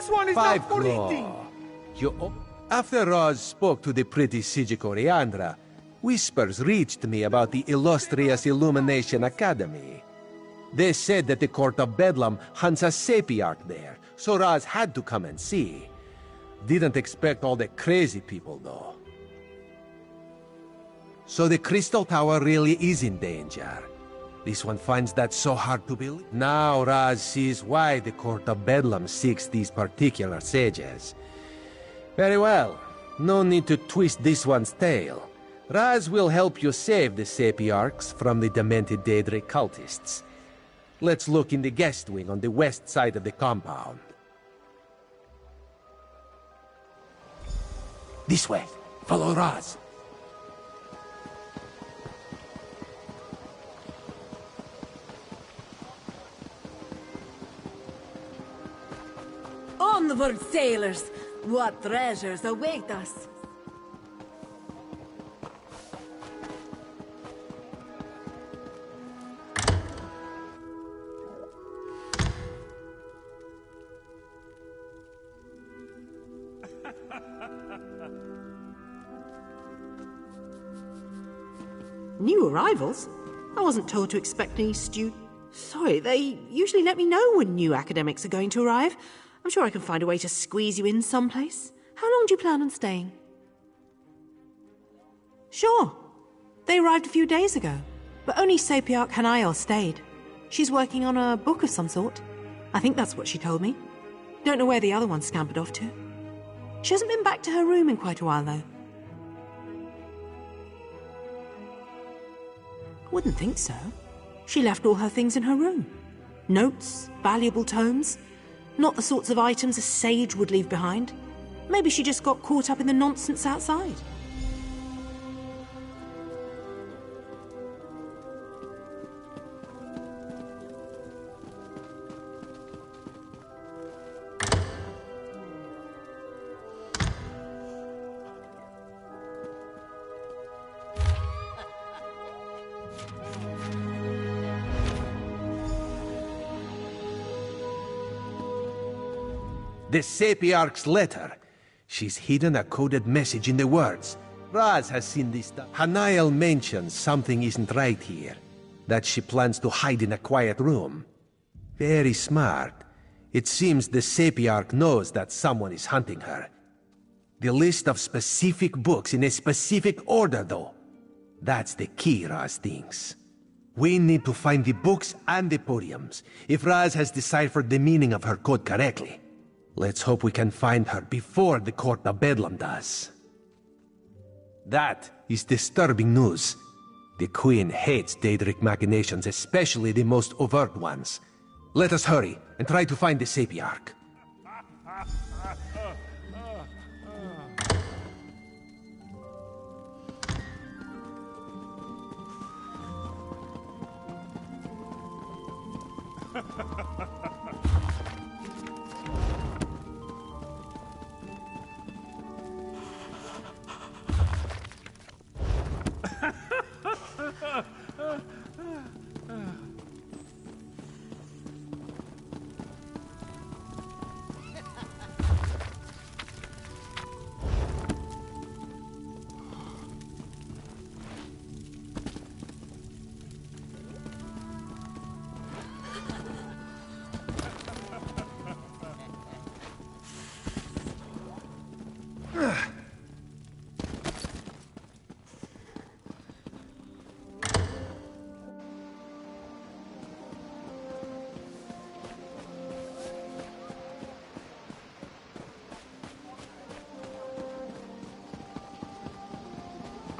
This one is not for eating! After Roz spoke to the pretty Sigicoriandra, whispers reached me about the illustrious Illumination Academy. They said that the Court of Bedlam hunts a sapiarch there, so Roz had to come and see. Didn't expect all the crazy people, though. So the Crystal Tower really is in danger. This one finds that so hard to believe. Now Raz sees why the Court of Bedlam seeks these particular sages. Very well. No need to twist this one's tail. Raz will help you save the sapiarchs from the demented Daedric cultists. Let's look in the guest wing on the west side of the compound. This way. Follow Raz. Onward, sailors! What treasures await us! New arrivals? I wasn't told to expect any Sorry, they usually let me know when new academics are going to arrive. I'm sure I can find a way to squeeze you in someplace. How long do you plan on staying? Sure. They arrived a few days ago, but only Sapiarch Hanael stayed. She's working on a book of some sort. I think that's what she told me. Don't know where the other one scampered off to. She hasn't been back to her room in quite a while, though. I wouldn't think so. She left all her things in her room. Notes, valuable tomes. Not the sorts of items a sage would leave behind. Maybe she just got caught up in the nonsense outside. The Sapiarch's letter. She's hidden a coded message in the words. Raz has seen this stuff. Hanael mentions something isn't right here. That she plans to hide in a quiet room. Very smart. It seems the Sapiarch knows that someone is hunting her. The list of specific books in a specific order, though. That's the key, Raz thinks. We need to find the books and the podiums, if Raz has deciphered the meaning of her code correctly. Let's hope we can find her before the Court of Bedlam does. That is disturbing news. The Queen hates Daedric machinations, especially the most overt ones. Let us hurry and try to find the Sapiarch.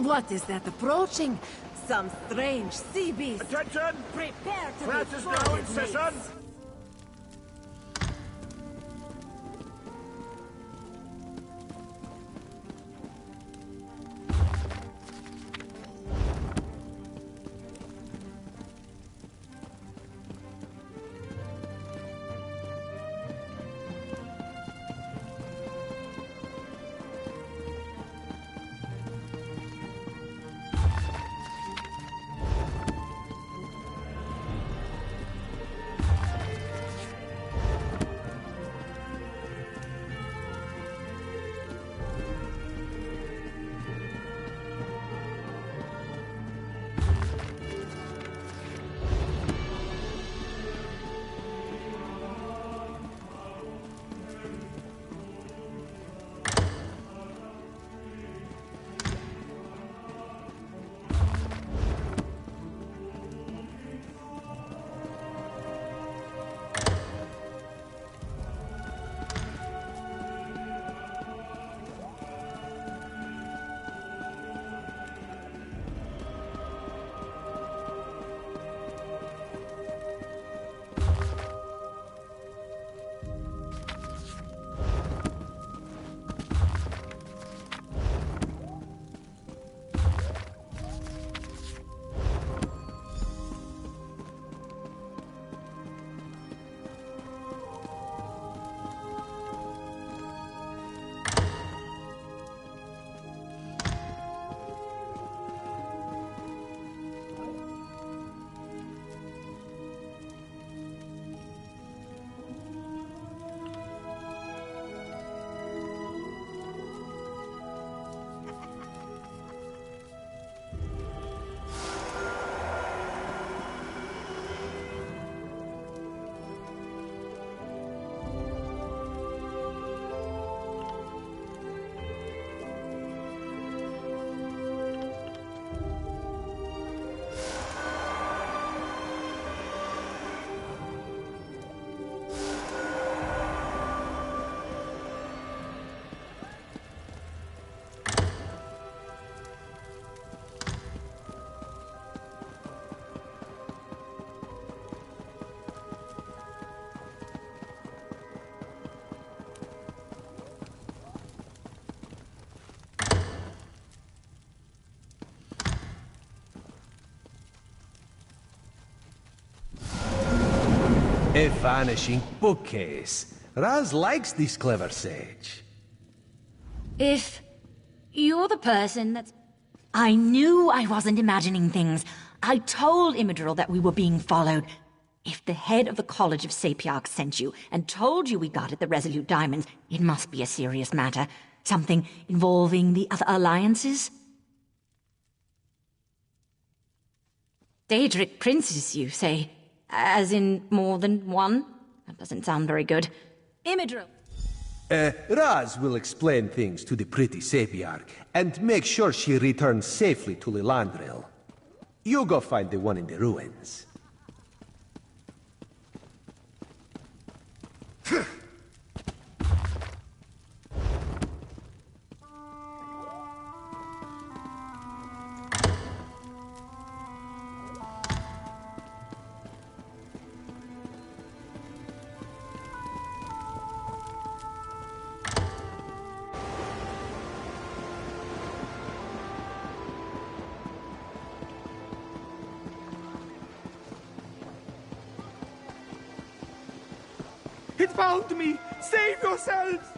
What is that approaching? Some strange sea beast. Attention! Prepare to Class be is now in flooded, session! mates. A vanishing bookcase. Raz likes this clever sage. If you're the person that's... I knew I wasn't imagining things. I told Imidril that we were being followed. If the head of the College of Sapiarchs sent you and told you we guarded the Resolute Diamonds, it must be a serious matter. Something involving the other alliances? Daedric princes, you say? As in more than one? That doesn't sound very good. Imidril! Raz will explain things to the pretty Sapiarch and make sure she returns safely to Lilandril. You go find the one in the ruins. It found me! Save yourselves!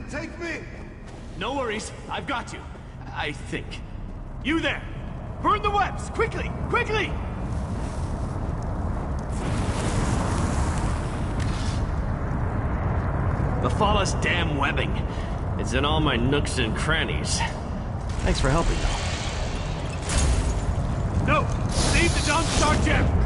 take me! No worries, I've got you. I think. You there! Burn the webs! Quickly! Quickly! The Fallah's damn webbing. It's in all my nooks and crannies. Thanks for helping, though. No! Leave the Dawn Star Gem!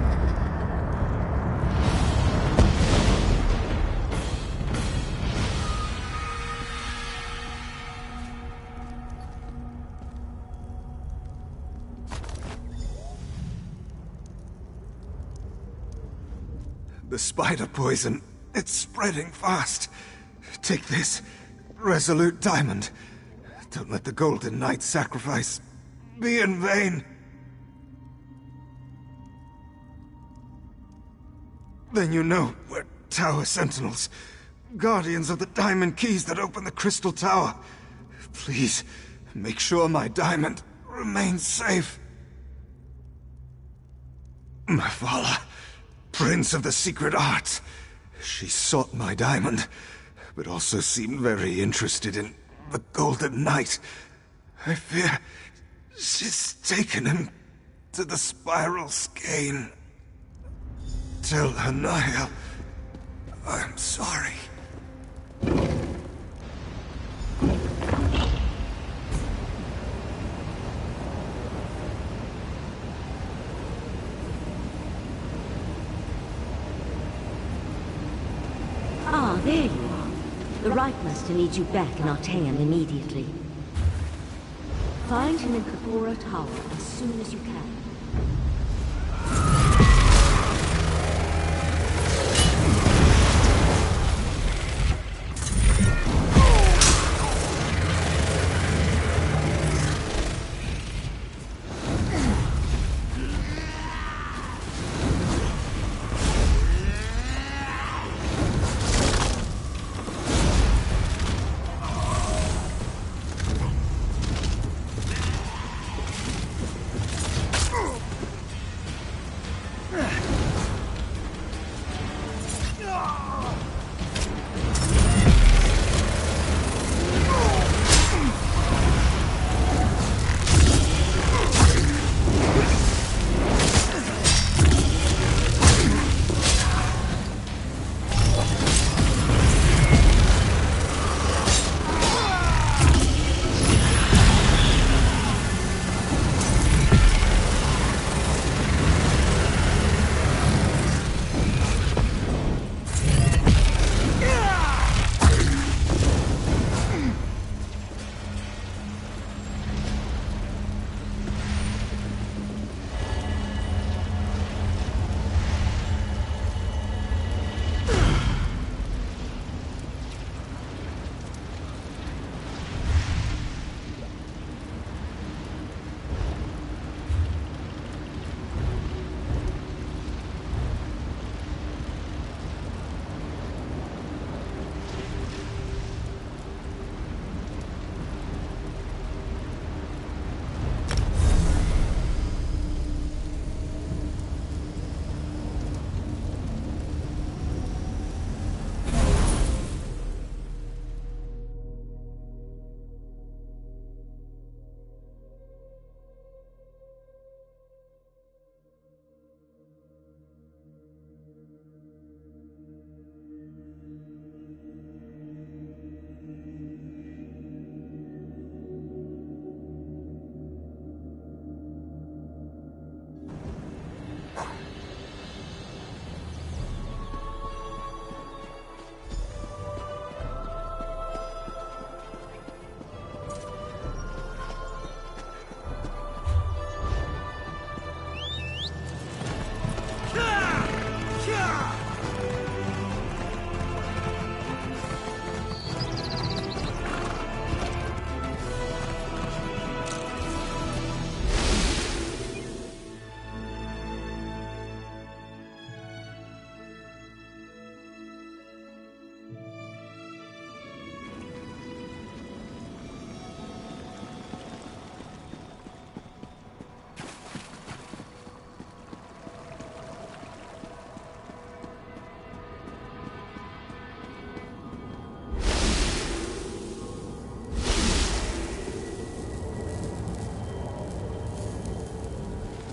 The spider poison, it's spreading fast. Take this, resolute diamond. Don't let the Golden Knight's sacrifice be in vain. Then you know we're Tower Sentinels, guardians of the diamond keys that open the Crystal Tower. Please, make sure my diamond remains safe. My Vala, Prince of the Secret Arts. She sought my diamond, but also seemed very interested in the Golden Knight. I fear she's taken him to the Spiral Skein. Tell Hanaya I'm sorry. Ah, there you are. The Right Master needs you back in Artaean immediately. Find him in Kapora Tower as soon as you can.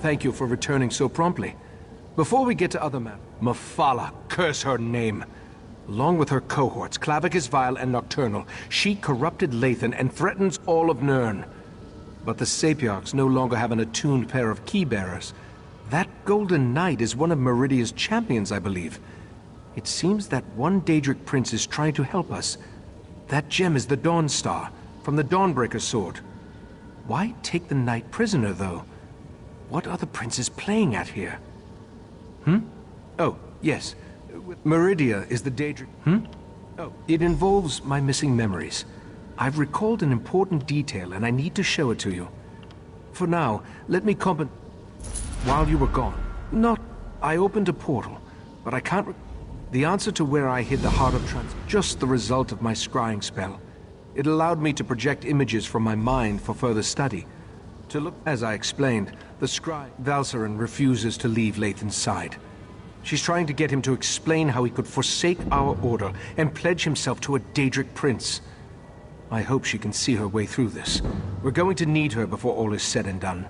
thank you for returning so promptly. Before we get to other matters, Mephala, curse her name. Along with her cohorts, Clavicus Vile and Nocturnal, she corrupted Lathan and threatens all of Nirn. But the Sapiarchs no longer have an attuned pair of key-bearers. That Golden Knight is one of Meridia's champions, I believe. It seems that one Daedric prince is trying to help us. That gem is the Dawn Star, from the Dawnbreaker sword. Why take the knight prisoner, though? What are the princes playing at here? Oh, yes. Meridia is the Daedric... Oh, it involves my missing memories. I've recalled an important detail, and I need to show it to you. For now, let me While you were gone. I opened a portal, but I can't... The answer to where I hid the Heart of just the result of my scrying spell. It allowed me to project images from my mind for further study. As I explained, the scry Valsarin refuses to leave Lathan's side. She's trying to get him to explain how he could forsake our order and pledge himself to a Daedric prince. I hope she can see her way through this. We're going to need her before all is said and done.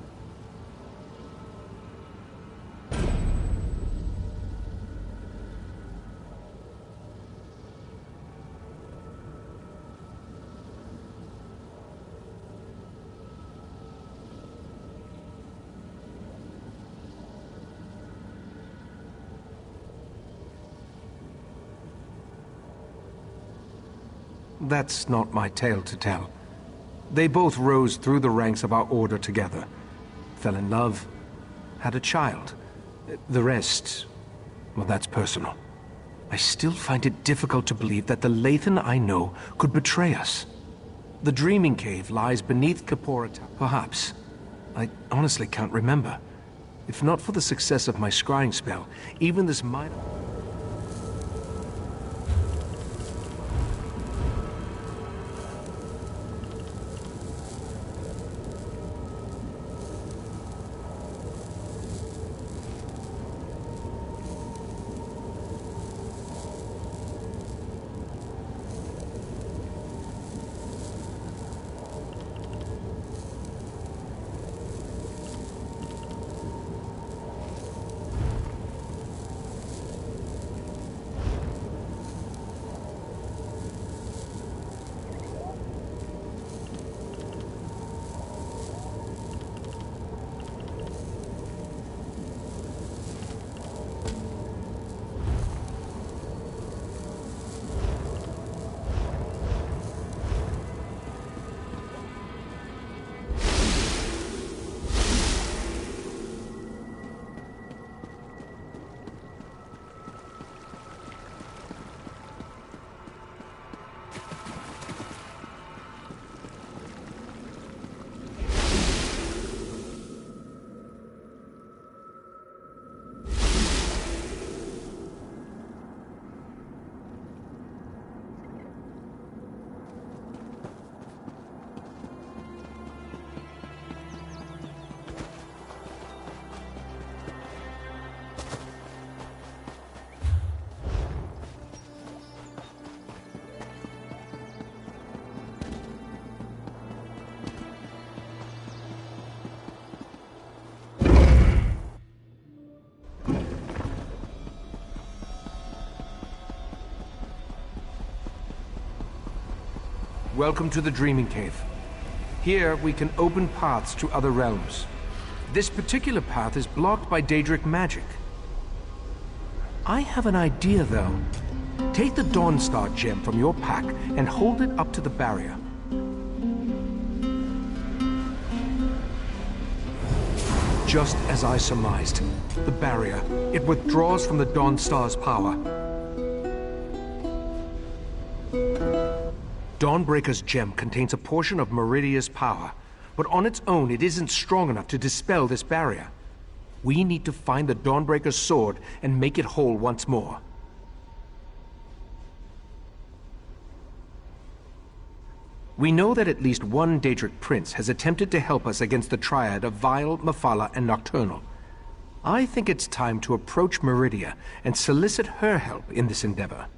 That's not my tale to tell. They both rose through the ranks of our order together, fell in love, had a child. The rest, well, that's personal. I still find it difficult to believe that the Lathan I know could betray us. The Dreaming Cave lies beneath Kaporata. Perhaps. I honestly can't remember. If not for the success of my scrying spell, even this minor... Welcome to the Dreaming Cave. Here, we can open paths to other realms. This particular path is blocked by Daedric magic. I have an idea, though. Take the Dawnstar gem from your pack and hold it up to the barrier. Just as I surmised, the barrier, it withdraws from the Dawnstar's power. Dawnbreaker's gem contains a portion of Meridia's power, but on its own it isn't strong enough to dispel this barrier. We need to find the Dawnbreaker's sword and make it whole once more. We know that at least one Daedric prince has attempted to help us against the triad of Vile, Mephala, and Nocturnal. I think it's time to approach Meridia and solicit her help in this endeavor.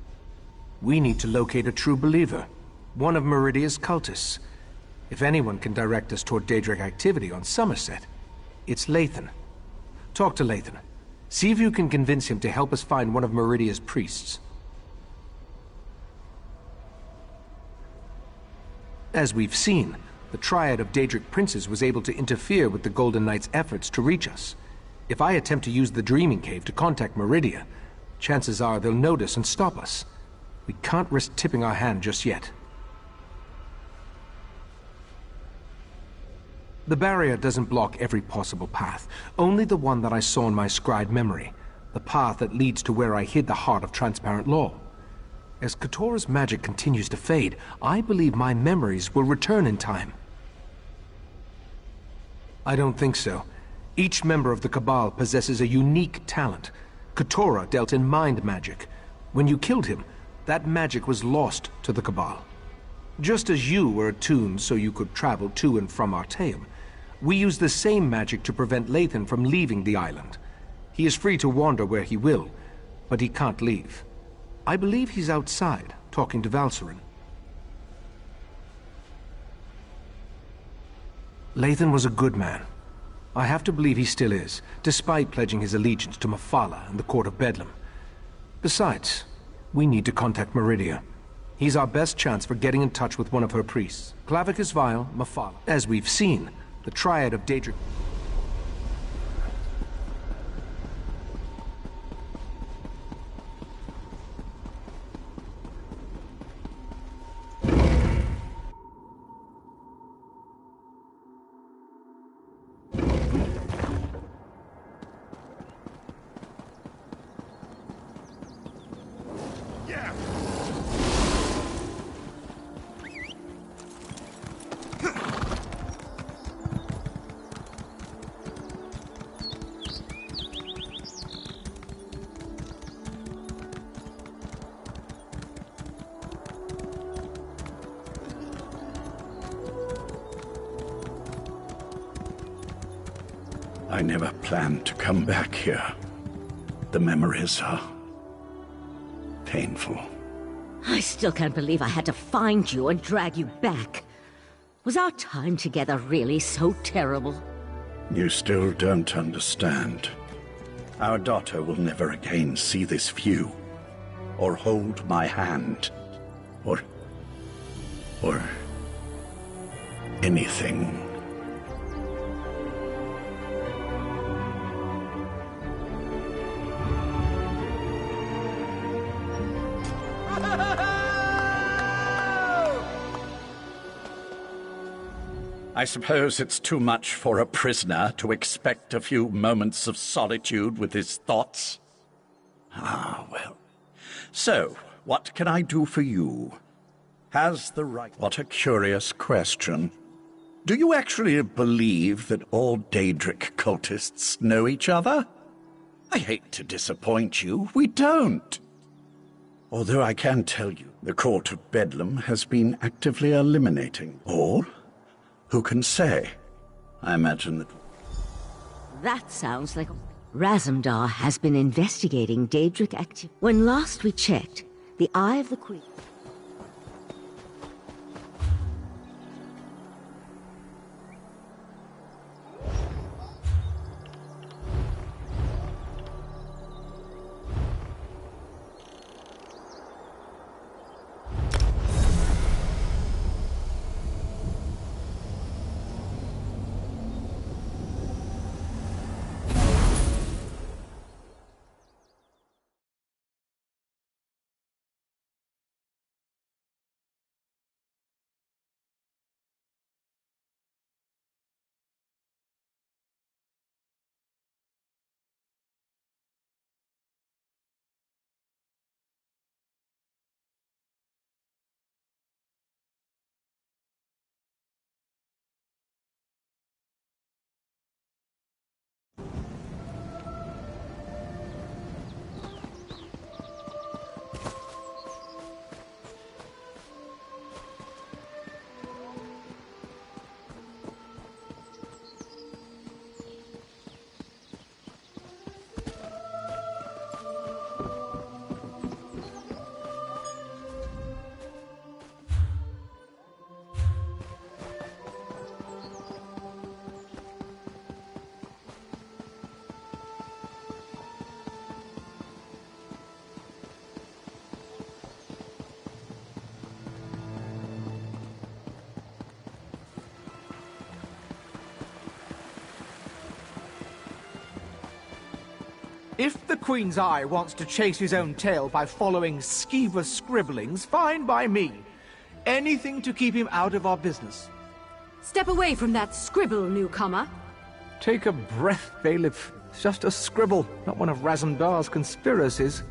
We need to locate a true believer. One of Meridia's cultists. If anyone can direct us toward Daedric activity on Somerset, it's Lathan. Talk to Lathan. See if you can convince him to help us find one of Meridia's priests. As we've seen, the Triad of Daedric Princes was able to interfere with the Golden Knight's efforts to reach us. If I attempt to use the Dreaming Cave to contact Meridia, chances are they'll notice and stop us. We can't risk tipping our hand just yet. The barrier doesn't block every possible path, only the one that I saw in my scried memory, the path that leads to where I hid the heart of transparent law. As Katora's magic continues to fade, I believe my memories will return in time. I don't think so. Each member of the Cabal possesses a unique talent. Katora dealt in mind magic. When you killed him, that magic was lost to the Cabal. Just as you were attuned so you could travel to and from Artaeum, we use the same magic to prevent Lathan from leaving the island. He is free to wander where he will, but he can't leave. I believe he's outside, talking to Valcerin. Lathan was a good man. I have to believe he still is, despite pledging his allegiance to Mephala and the Court of Bedlam. Besides, we need to contact Meridia. He's our best chance for getting in touch with one of her priests. Clavicus Vile, Mephala. As we've seen, the Triad of Daedric... I never planned to come back here. The memories are painful. I still can't believe I had to find you and drag you back. Was our time together really so terrible? You still don't understand. Our daughter will never again see this view, or hold my hand, or anything. I suppose it's too much for a prisoner to expect a few moments of solitude with his thoughts. Ah, well. So, what can I do for you? Has the right... What a curious question. Do you actually believe that all Daedric cultists know each other? I hate to disappoint you, we don't. Although I can tell you, the Court of Bedlam has been actively eliminating all. Who can say? I imagine that... That sounds like... Razumdar has been investigating Daedric activity. When last we checked, the Eye of the Queen... If the Queen's Eye wants to chase his own tail by following skeever scribblings, fine by me. Anything to keep him out of our business. Step away from that scribble, newcomer. Take a breath, bailiff. It's just a scribble, not one of Razumdar's conspiracies.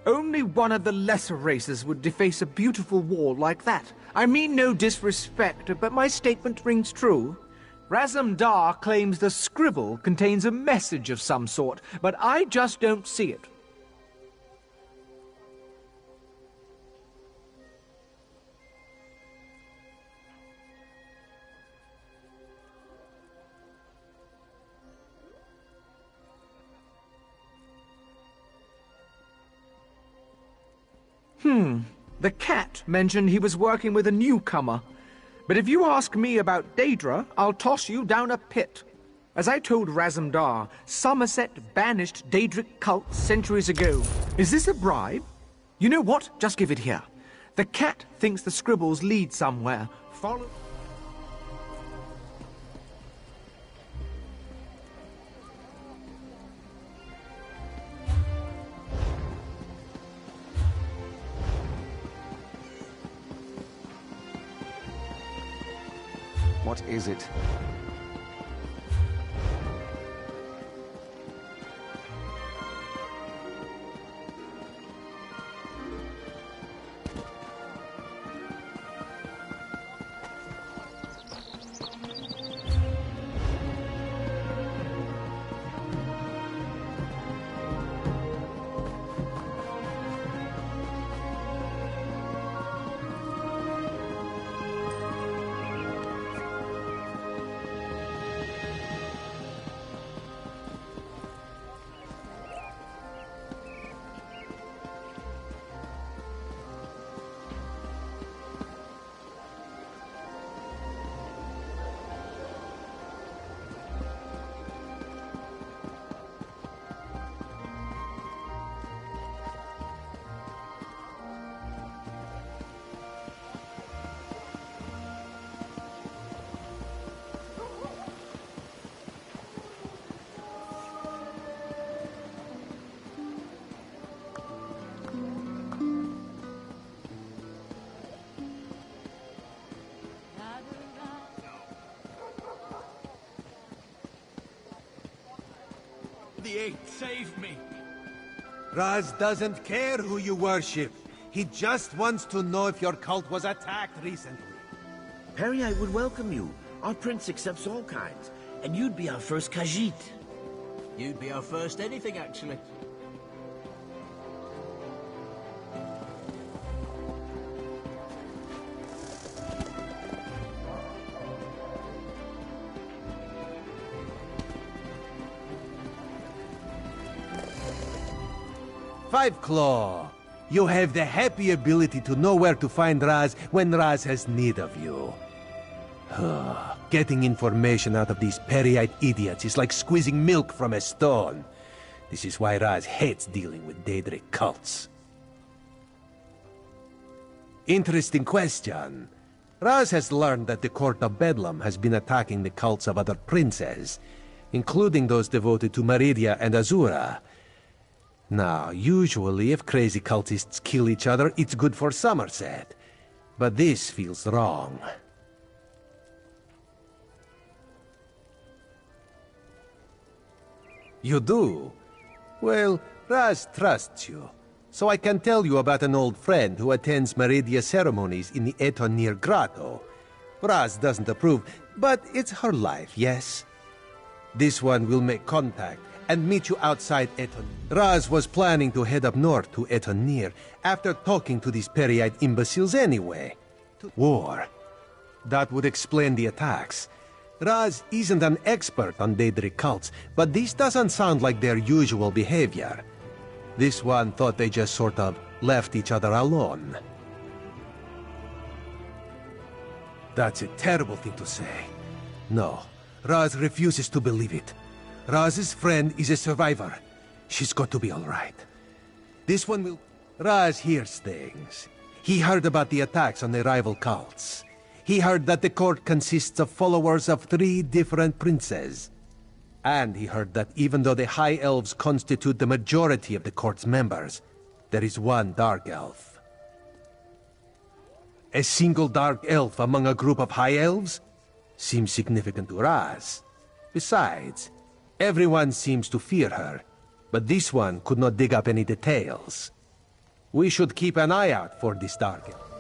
Only one of the lesser races would deface a beautiful wall like that. I mean no disrespect, but my statement rings true. Razumdar claims the scribble contains a message of some sort, but I just don't see it. The cat mentioned he was working with a newcomer. But if you ask me about Daedra, I'll toss you down a pit. As I told Razumdar, Somerset banished Daedric cults centuries ago. Is this a bribe? You know what? Just give it here. The cat thinks the scribbles lead somewhere. Follow... What is it? The Eight, save me! Raz doesn't care who you worship. He just wants to know if your cult was attacked recently. Perry, I would welcome you. Our prince accepts all kinds, and you'd be our first Khajiit. You'd be our first anything, actually. Five Claw, you have the happy ability to know where to find Raz when Raz has need of you. Getting information out of these Peryite idiots is like squeezing milk from a stone. This is why Raz hates dealing with Daedric cults. Interesting question. Raz has learned that the Court of Bedlam has been attacking the cults of other princes, including those devoted to Meridia and Azura. Now, usually if crazy cultists kill each other, it's good for Somerset. But this feels wrong. You do? Well, Raz trusts you. So I can tell you about an old friend who attends Meridia ceremonies in the Etonir Grotto. Raz doesn't approve, but it's her life, yes? This one will make contact and meet you outside Eton. Raz was planning to head up north to Etonir after talking to these Peryite imbeciles anyway. War. That would explain the attacks. Raz isn't an expert on Daedric cults, but this doesn't sound like their usual behavior. This one thought they just sort of left each other alone. That's a terrible thing to say. No, Raz refuses to believe it. Raz's friend is a survivor. She's got to be all right. This one will... Raz hears things. He heard about the attacks on the rival cults. He heard that the court consists of followers of 3 different princes. And he heard that even though the High Elves constitute the majority of the court's members, there is one Dark Elf. A single Dark Elf among a group of High Elves? Seems significant to Raz. Besides, everyone seems to fear her, but this one could not dig up any details. We should keep an eye out for this Dark Elf.